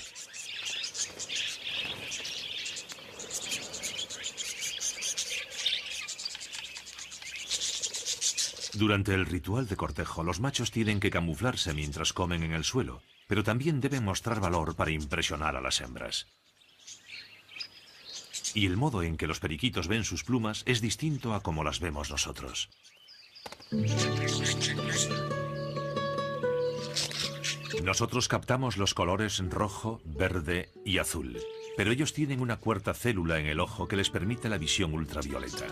Durante el ritual de cortejo, los machos tienen que camuflarse mientras comen en el suelo, pero también deben mostrar valor para impresionar a las hembras. Y el modo en que los periquitos ven sus plumas es distinto a como las vemos nosotros. Nosotros captamos los colores rojo, verde y azul, pero ellos tienen una cuarta célula en el ojo que les permite la visión ultravioleta.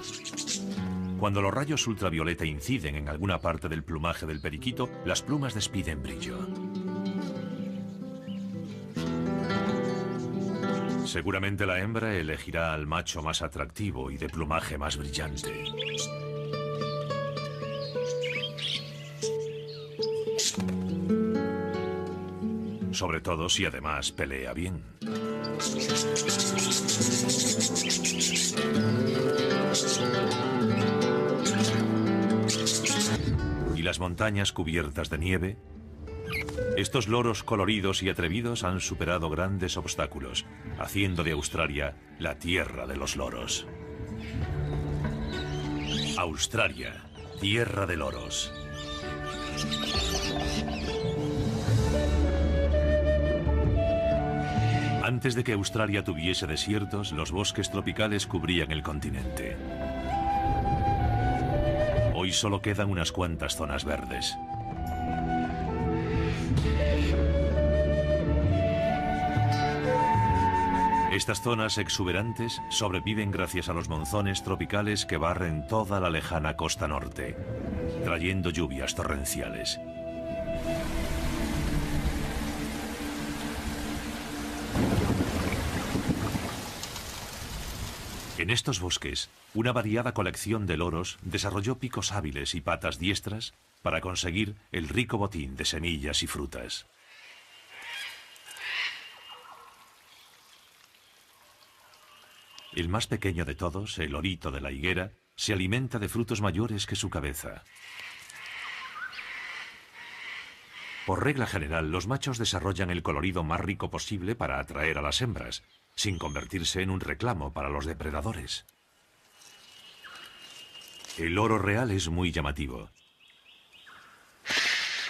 Cuando los rayos ultravioleta inciden en alguna parte del plumaje del periquito, las plumas despiden brillo. Seguramente la hembra elegirá al macho más atractivo y de plumaje más brillante. Sobre todo si además pelea bien. Y las montañas cubiertas de nieve. Estos loros coloridos y atrevidos han superado grandes obstáculos, haciendo de Australia la tierra de los loros. Australia, tierra de loros. Antes de que Australia tuviese desiertos, los bosques tropicales cubrían el continente. Hoy solo quedan unas cuantas zonas verdes. Estas zonas exuberantes sobreviven gracias a los monzones tropicales que barren toda la lejana costa norte, trayendo lluvias torrenciales. En estos bosques, una variada colección de loros desarrolló picos hábiles y patas diestras para conseguir el rico botín de semillas y frutas. El más pequeño de todos, el lorito de la higuera, se alimenta de frutos mayores que su cabeza. Por regla general, los machos desarrollan el colorido más rico posible para atraer a las hembras, sin convertirse en un reclamo para los depredadores. El loro real es muy llamativo,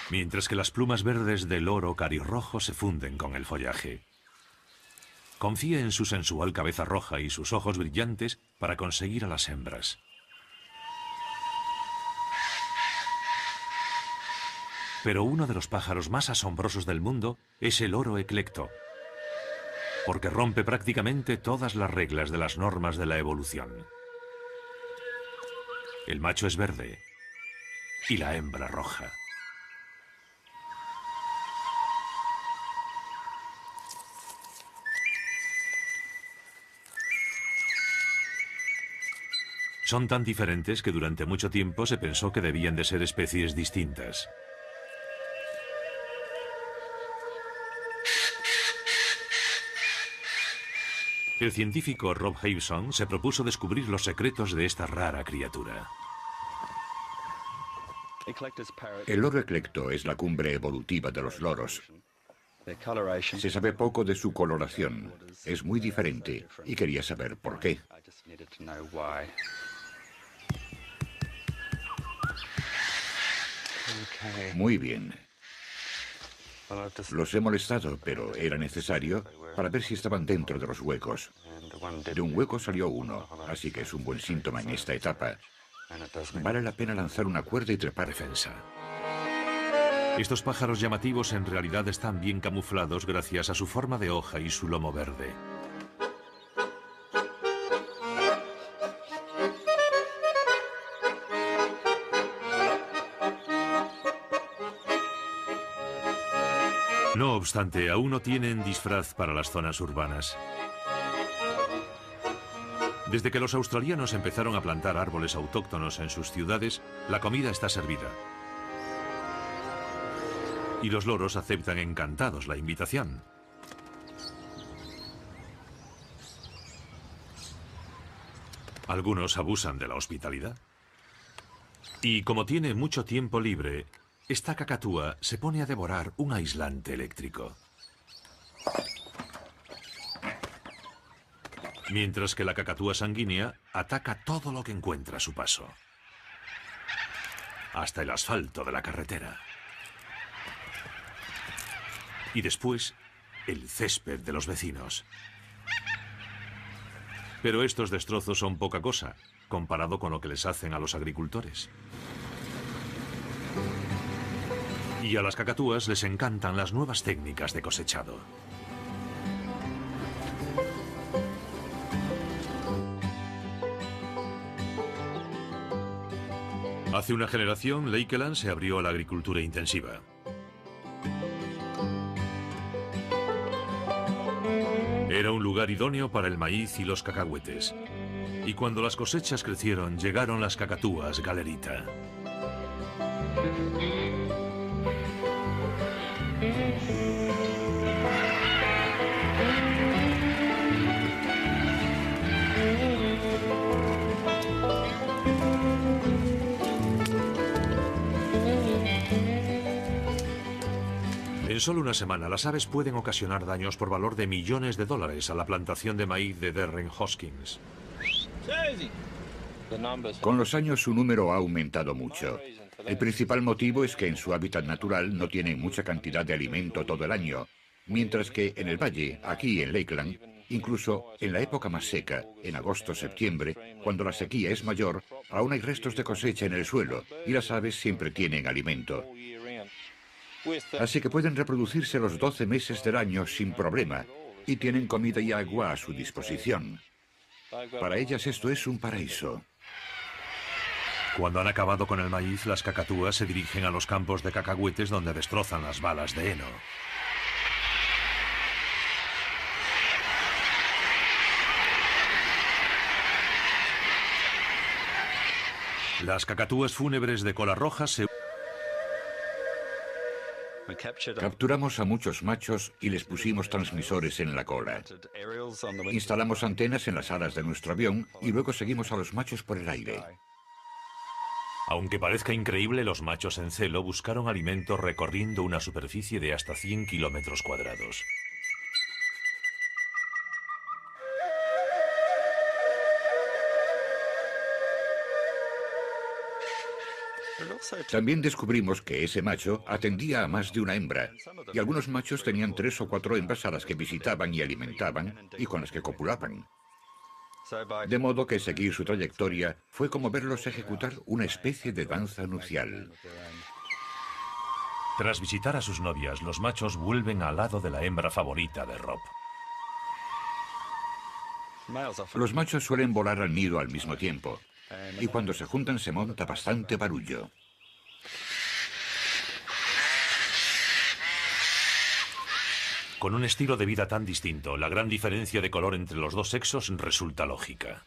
mientras que las plumas verdes del loro carirrojo se funden con el follaje. Confía en su sensual cabeza roja y sus ojos brillantes para conseguir a las hembras. Pero uno de los pájaros más asombrosos del mundo es el loro eclecto, porque rompe prácticamente todas las reglas de las normas de la evolución. El macho es verde y la hembra roja. Son tan diferentes que durante mucho tiempo se pensó que debían de ser especies distintas. El científico Rob Haveson se propuso descubrir los secretos de esta rara criatura. El loro eclecto es la cumbre evolutiva de los loros. Se sabe poco de su coloración. Es muy diferente y quería saber por qué. Muy bien. Los he molestado, pero era necesario para ver si estaban dentro de los huecos. De un hueco salió uno, así que es un buen síntoma en esta etapa. Vale la pena lanzar una cuerda y trepar. Defensa. Estos pájaros llamativos en realidad están bien camuflados gracias a su forma de hoja y su lomo verde. No obstante, aún no tienen disfraz para las zonas urbanas. Desde que los australianos empezaron a plantar árboles autóctonos en sus ciudades, la comida está servida. Y los loros aceptan encantados la invitación. Algunos abusan de la hospitalidad. Y como tiene mucho tiempo libre, esta cacatúa se pone a devorar un aislante eléctrico. Mientras que la cacatúa sanguínea ataca todo lo que encuentra a su paso. Hasta el asfalto de la carretera. Y después, el césped de los vecinos. Pero estos destrozos son poca cosa, comparado con lo que les hacen a los agricultores. Y a las cacatúas les encantan las nuevas técnicas de cosechado. Hace una generación, Lakeland se abrió a la agricultura intensiva. Era un lugar idóneo para el maíz y los cacahuetes. Y cuando las cosechas crecieron, llegaron las cacatúas galerita. En solo una semana, las aves pueden ocasionar daños por valor de millones de dólares a la plantación de maíz de Darren Hoskins. Con los años su número ha aumentado mucho. El principal motivo es que en su hábitat natural no tienen mucha cantidad de alimento todo el año, mientras que en el valle, aquí en Lakeland, incluso en la época más seca, en agosto-septiembre, cuando la sequía es mayor, aún hay restos de cosecha en el suelo y las aves siempre tienen alimento. Así que pueden reproducirse los 12 meses del año sin problema y tienen comida y agua a su disposición. Para ellas esto es un paraíso. Cuando han acabado con el maíz, las cacatúas se dirigen a los campos de cacahuetes donde destrozan las balas de heno. Las cacatúas fúnebres de cola roja se... Capturamos a muchos machos y les pusimos transmisores en la cola. Instalamos antenas en las alas de nuestro avión y luego seguimos a los machos por el aire. Aunque parezca increíble, los machos en celo buscaron alimento recorriendo una superficie de hasta 100 kilómetros cuadrados. También descubrimos que ese macho atendía a más de una hembra, y algunos machos tenían 3 o 4 hembras a las que visitaban y alimentaban y con las que copulaban. De modo que seguir su trayectoria fue como verlos ejecutar una especie de danza nupcial. Tras visitar a sus novias, los machos vuelven al lado de la hembra favorita de Rob. Los machos suelen volar al nido al mismo tiempo, y cuando se juntan se monta bastante barullo. Con un estilo de vida tan distinto, la gran diferencia de color entre los dos sexos resulta lógica.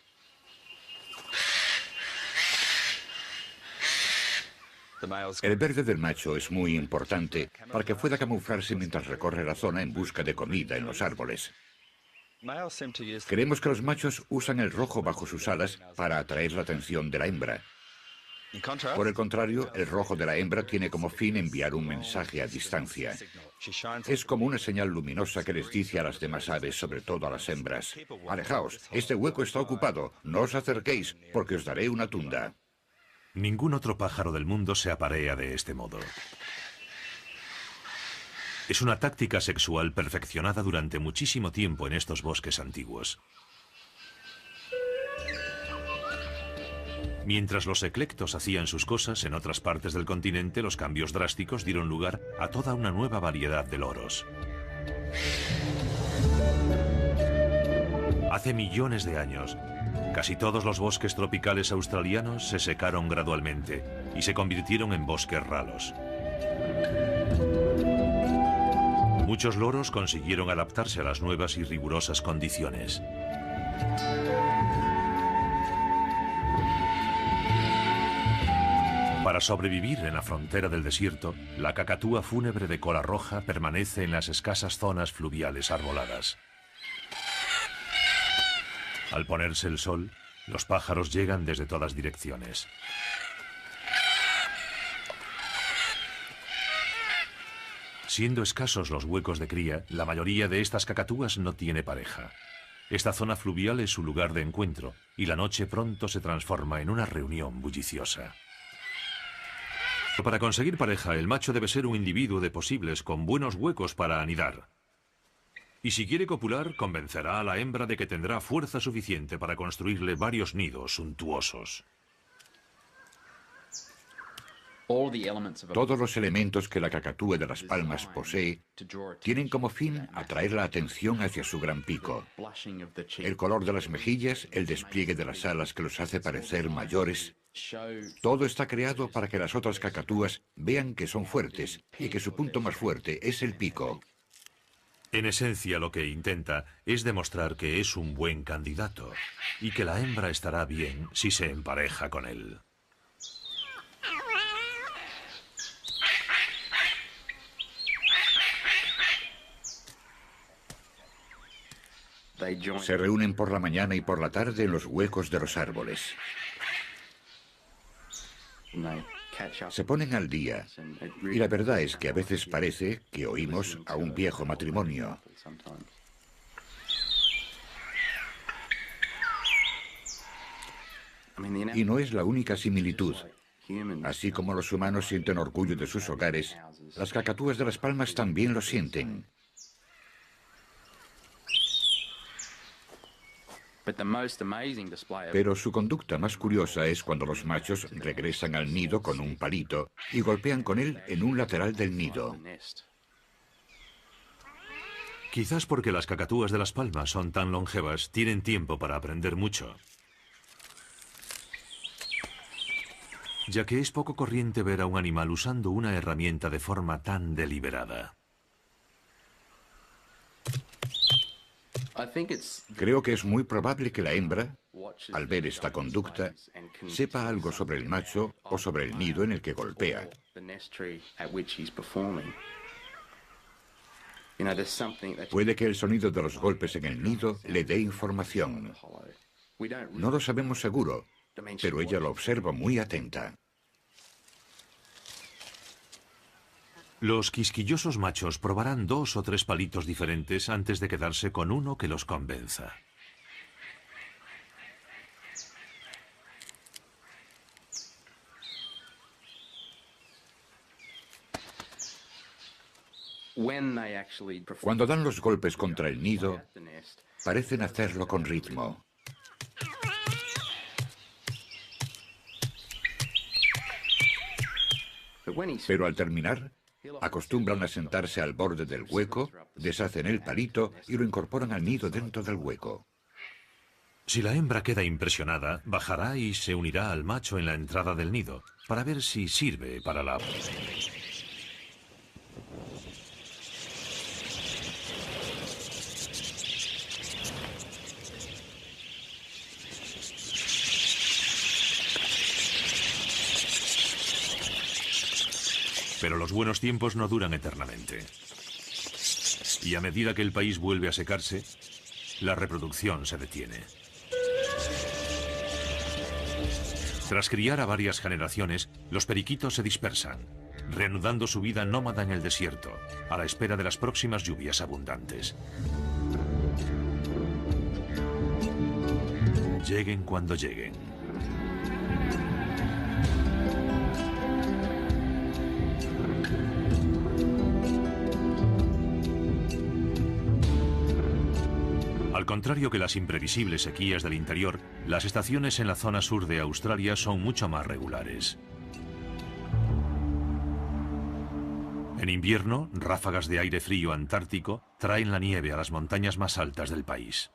El verde del macho es muy importante para que pueda camuflarse mientras recorre la zona en busca de comida en los árboles. Creemos que los machos usan el rojo bajo sus alas para atraer la atención de la hembra. Por el contrario, el rojo de la hembra tiene como fin enviar un mensaje a distancia. Es como una señal luminosa que les dice a las demás aves, sobre todo a las hembras: alejaos, este hueco está ocupado, no os acerquéis, porque os daré una tunda. Ningún otro pájaro del mundo se aparea de este modo. Es una táctica sexual perfeccionada durante muchísimo tiempo en estos bosques antiguos. Mientras los eclectos hacían sus cosas, en otras partes del continente los cambios drásticos dieron lugar a toda una nueva variedad de loros. Hace millones de años, casi todos los bosques tropicales australianos se secaron gradualmente y se convirtieron en bosques ralos. Muchos loros consiguieron adaptarse a las nuevas y rigurosas condiciones. Para sobrevivir en la frontera del desierto, la cacatúa fúnebre de cola roja permanece en las escasas zonas fluviales arboladas. Al ponerse el sol, los pájaros llegan desde todas direcciones. Siendo escasos los huecos de cría, la mayoría de estas cacatúas no tiene pareja. Esta zona fluvial es su lugar de encuentro, y la noche pronto se transforma en una reunión bulliciosa. Para conseguir pareja, el macho debe ser un individuo de posibles con buenos huecos para anidar. Y si quiere copular, convencerá a la hembra de que tendrá fuerza suficiente para construirle varios nidos suntuosos. Todos los elementos que la cacatúa de las palmas posee tienen como fin atraer la atención hacia su gran pico. El color de las mejillas, el despliegue de las alas que los hace parecer mayores, todo está creado para que las otras cacatúas vean que son fuertes y que su punto más fuerte es el pico. En esencia, lo que intenta es demostrar que es un buen candidato y que la hembra estará bien si se empareja con él. Se reúnen por la mañana y por la tarde en los huecos de los árboles. Se ponen al día, y la verdad es que a veces parece que oímos a un viejo matrimonio. Y no es la única similitud. Así como los humanos sienten orgullo de sus hogares, las cacatúas de las palmas también lo sienten. Pero su conducta más curiosa es cuando los machos regresan al nido con un palito y golpean con él en un lateral del nido. Quizás porque las cacatúas de las palmas son tan longevas, tienen tiempo para aprender mucho. Ya que es poco corriente ver a un animal usando una herramienta de forma tan deliberada. Creo que es muy probable que la hembra, al ver esta conducta, sepa algo sobre el macho o sobre el nido en el que golpea. Puede que el sonido de los golpes en el nido le dé información. No lo sabemos seguro, pero ella lo observa muy atenta. Los quisquillosos machos probarán 2 o 3 palitos diferentes antes de quedarse con uno que los convenza. Cuando dan los golpes contra el nido, parecen hacerlo con ritmo. Pero al terminar, acostumbran a sentarse al borde del hueco, deshacen el palito y lo incorporan al nido dentro del hueco. Si la hembra queda impresionada, bajará y se unirá al macho en la entrada del nido, para ver si sirve para la... Pero los buenos tiempos no duran eternamente. Y a medida que el país vuelve a secarse, la reproducción se detiene. Tras criar a varias generaciones, los periquitos se dispersan, reanudando su vida nómada en el desierto, a la espera de las próximas lluvias abundantes. Lleguen cuando lleguen. Al contrario que las imprevisibles sequías del interior, las estaciones en la zona sur de Australia son mucho más regulares. En invierno, ráfagas de aire frío antártico traen la nieve a las montañas más altas del país.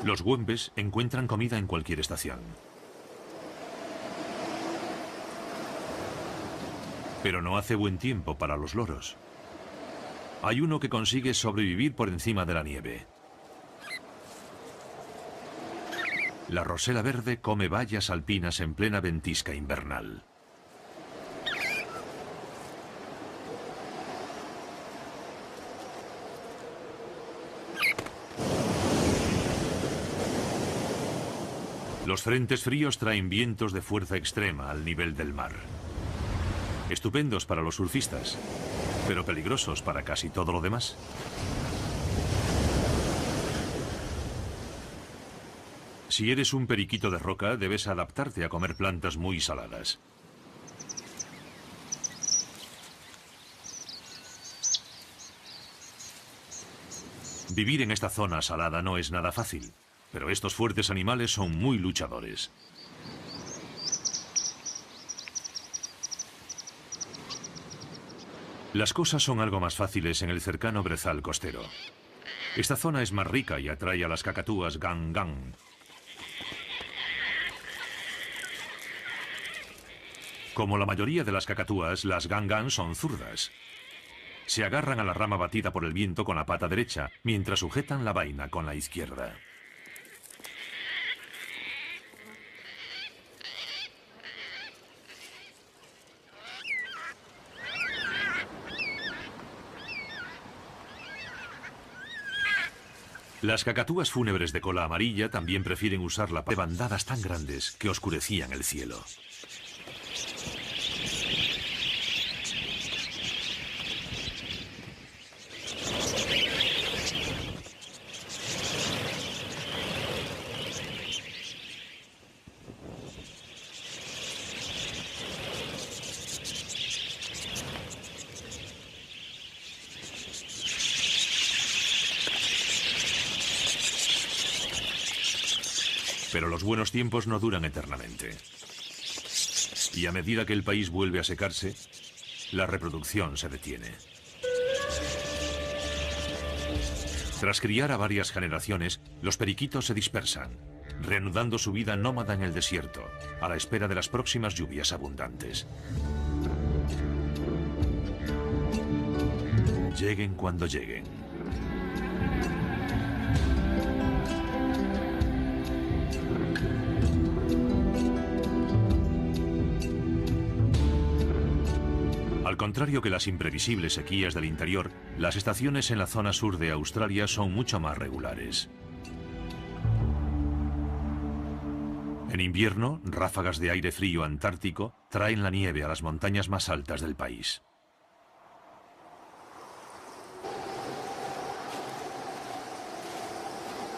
Los güembes encuentran comida en cualquier estación. Pero no hace buen tiempo para los loros. Hay uno que consigue sobrevivir por encima de la nieve. La rosela verde come bayas alpinas en plena ventisca invernal. Los frentes fríos traen vientos de fuerza extrema al nivel del mar. Estupendos para los surfistas, pero peligrosos para casi todo lo demás. Si eres un periquito de roca, debes adaptarte a comer plantas muy saladas. Vivir en esta zona salada no es nada fácil, pero estos fuertes animales son muy luchadores. Las cosas son algo más fáciles en el cercano brezal costero. Esta zona es más rica y atrae a las cacatúas gang-gang. Como la mayoría de las cacatúas, las gang-gang son zurdas. Se agarran a la rama batida por el viento con la pata derecha, mientras sujetan la vaina con la izquierda. Las cacatúas fúnebres de cola amarilla también prefieren usar la pata de bandadas tan grandes que oscurecían el cielo. Pero los buenos tiempos no duran eternamente. Y a medida que el país vuelve a secarse, la reproducción se detiene. Tras criar a varias generaciones, los periquitos se dispersan, reanudando su vida nómada en el desierto, a la espera de las próximas lluvias abundantes. Lleguen cuando lleguen. Al contrario que las imprevisibles sequías del interior, las estaciones en la zona sur de Australia son mucho más regulares. En invierno, ráfagas de aire frío antártico traen la nieve a las montañas más altas del país.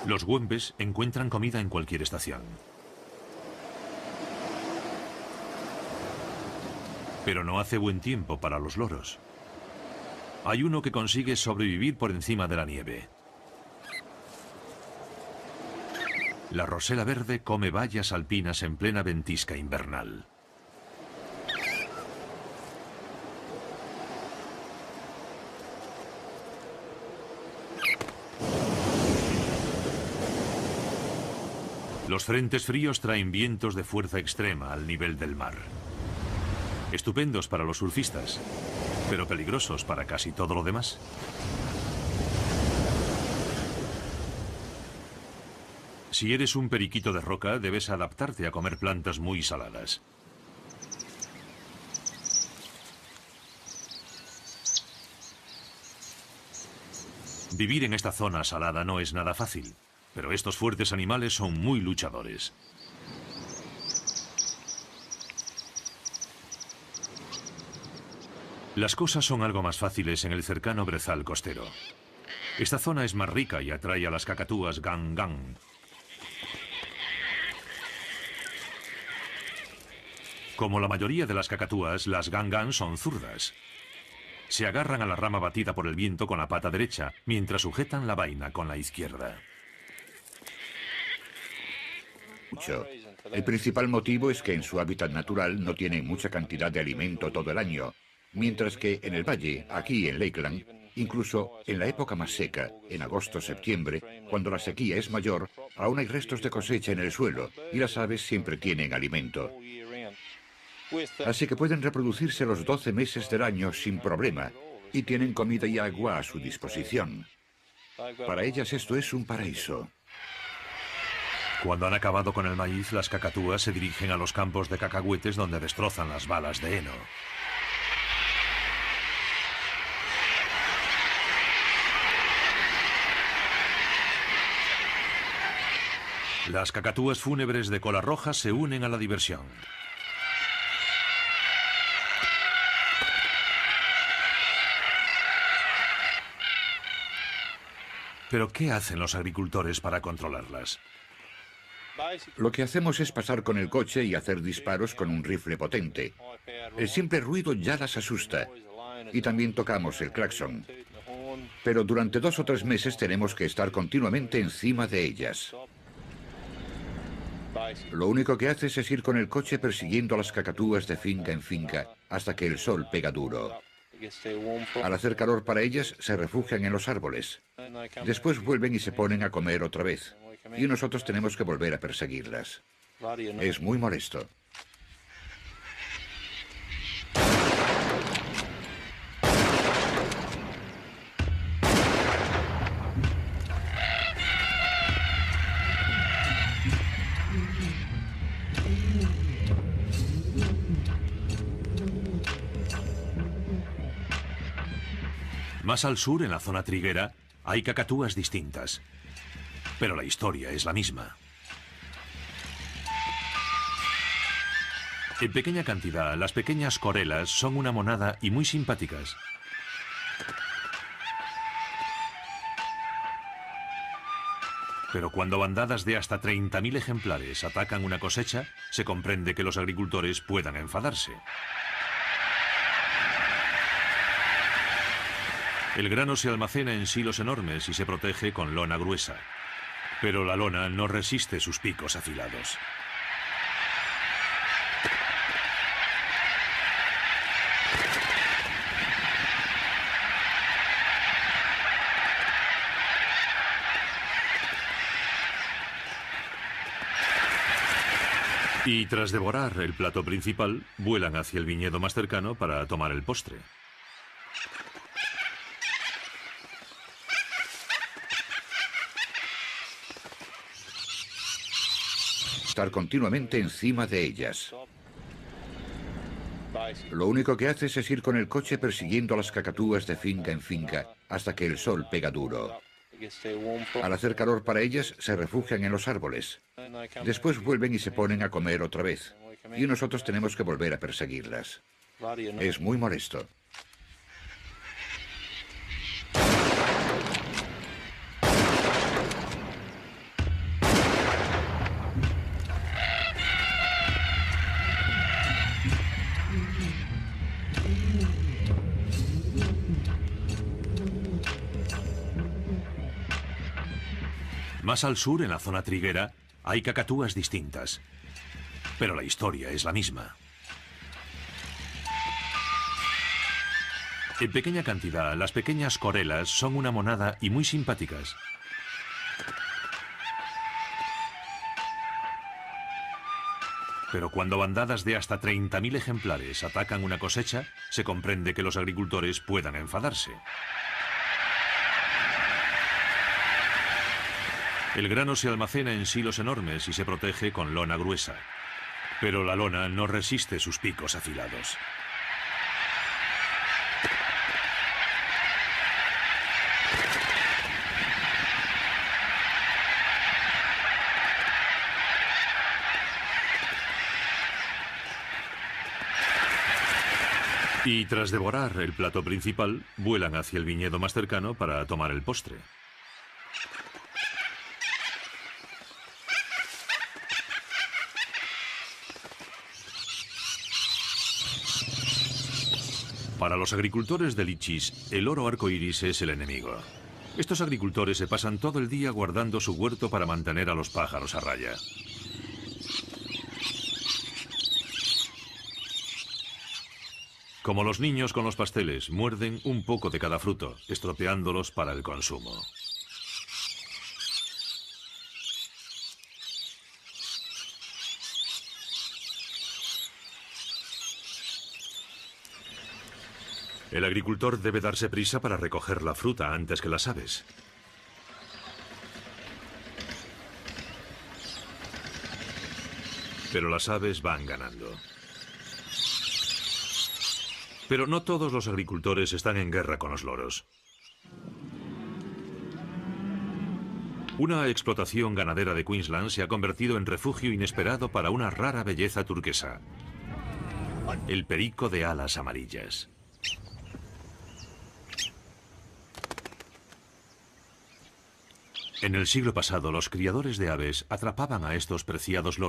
Los güembes encuentran comida en cualquier estación. Pero no hace buen tiempo para los loros. Hay uno que consigue sobrevivir por encima de la nieve. La rosela verde come bayas alpinas en plena ventisca invernal. Los frentes fríos traen vientos de fuerza extrema al nivel del mar. Estupendos para los surfistas, pero peligrosos para casi todo lo demás. Si eres un periquito de roca, debes adaptarte a comer plantas muy saladas. Vivir en esta zona salada no es nada fácil, pero estos fuertes animales son muy luchadores. Las cosas son algo más fáciles en el cercano brezal costero. Esta zona es más rica y atrae a las cacatúas gang-gang. Como la mayoría de las cacatúas, las gang-gang son zurdas. Se agarran a la rama batida por el viento con la pata derecha, mientras sujetan la vaina con la izquierda. El principal motivo es que en su hábitat natural no tienen mucha cantidad de alimento todo el año. Mientras que en el valle, aquí en Lakeland, incluso en la época más seca, en agosto-septiembre, cuando la sequía es mayor, aún hay restos de cosecha en el suelo y las aves siempre tienen alimento. Así que pueden reproducirse los 12 meses del año sin problema y tienen comida y agua a su disposición. Para ellas esto es un paraíso. Cuando han acabado con el maíz, las cacatúas se dirigen a los campos de cacahuetes donde destrozan las balas de heno. Las cacatúas fúnebres de cola roja se unen a la diversión. ¿Pero qué hacen los agricultores para controlarlas? Lo que hacemos es pasar con el coche y hacer disparos con un rifle potente. El simple ruido ya las asusta. Y también tocamos el claxon. Pero durante 2 o 3 meses tenemos que estar continuamente encima de ellas. Lo único que haces es ir con el coche persiguiendo a las cacatúas de finca en finca hasta que el sol pega duro. Al hacer calor para ellas, se refugian en los árboles. Después vuelven y se ponen a comer otra vez. Y nosotros tenemos que volver a perseguirlas. Es muy molesto. Más al sur, en la zona triguera, hay cacatúas distintas. Pero la historia es la misma. En pequeña cantidad, las pequeñas corelas son una monada y muy simpáticas. Pero cuando bandadas de hasta 30.000 ejemplares atacan una cosecha, se comprende que los agricultores puedan enfadarse. El grano se almacena en silos enormes y se protege con lona gruesa. Pero la lona no resiste sus picos afilados. Y tras devorar el plato principal, vuelan hacia el viñedo más cercano para tomar el postre. estar continuamente encima de ellas. Lo único que haces es ir con el coche persiguiendo a las cacatúas de finca en finca hasta que el sol pega duro. Al hacer calor para ellas, se refugian en los árboles. Después vuelven y se ponen a comer otra vez. Y nosotros tenemos que volver a perseguirlas. Es muy molesto. Más al sur, en la zona triguera, hay cacatúas distintas. Pero la historia es la misma. En pequeña cantidad, las pequeñas corelas son una monada y muy simpáticas. Pero cuando bandadas de hasta 30.000 ejemplares atacan una cosecha, se comprende que los agricultores puedan enfadarse. El grano se almacena en silos enormes y se protege con lona gruesa. Pero la lona no resiste sus picos afilados. Y tras devorar el plato principal, vuelan hacia el viñedo más cercano para tomar el postre. Para los agricultores de lichis, el oro arcoíris es el enemigo. Estos agricultores se pasan todo el día guardando su huerto para mantener a los pájaros a raya. Como los niños con los pasteles, muerden un poco de cada fruto, estropeándolos para el consumo. El agricultor debe darse prisa para recoger la fruta antes que las aves. Pero las aves van ganando. Pero no todos los agricultores están en guerra con los loros. Una explotación ganadera de Queensland se ha convertido en refugio inesperado para una rara belleza turquesa: el perico de alas amarillas. En el siglo pasado, los criadores de aves atrapaban a estos preciados loros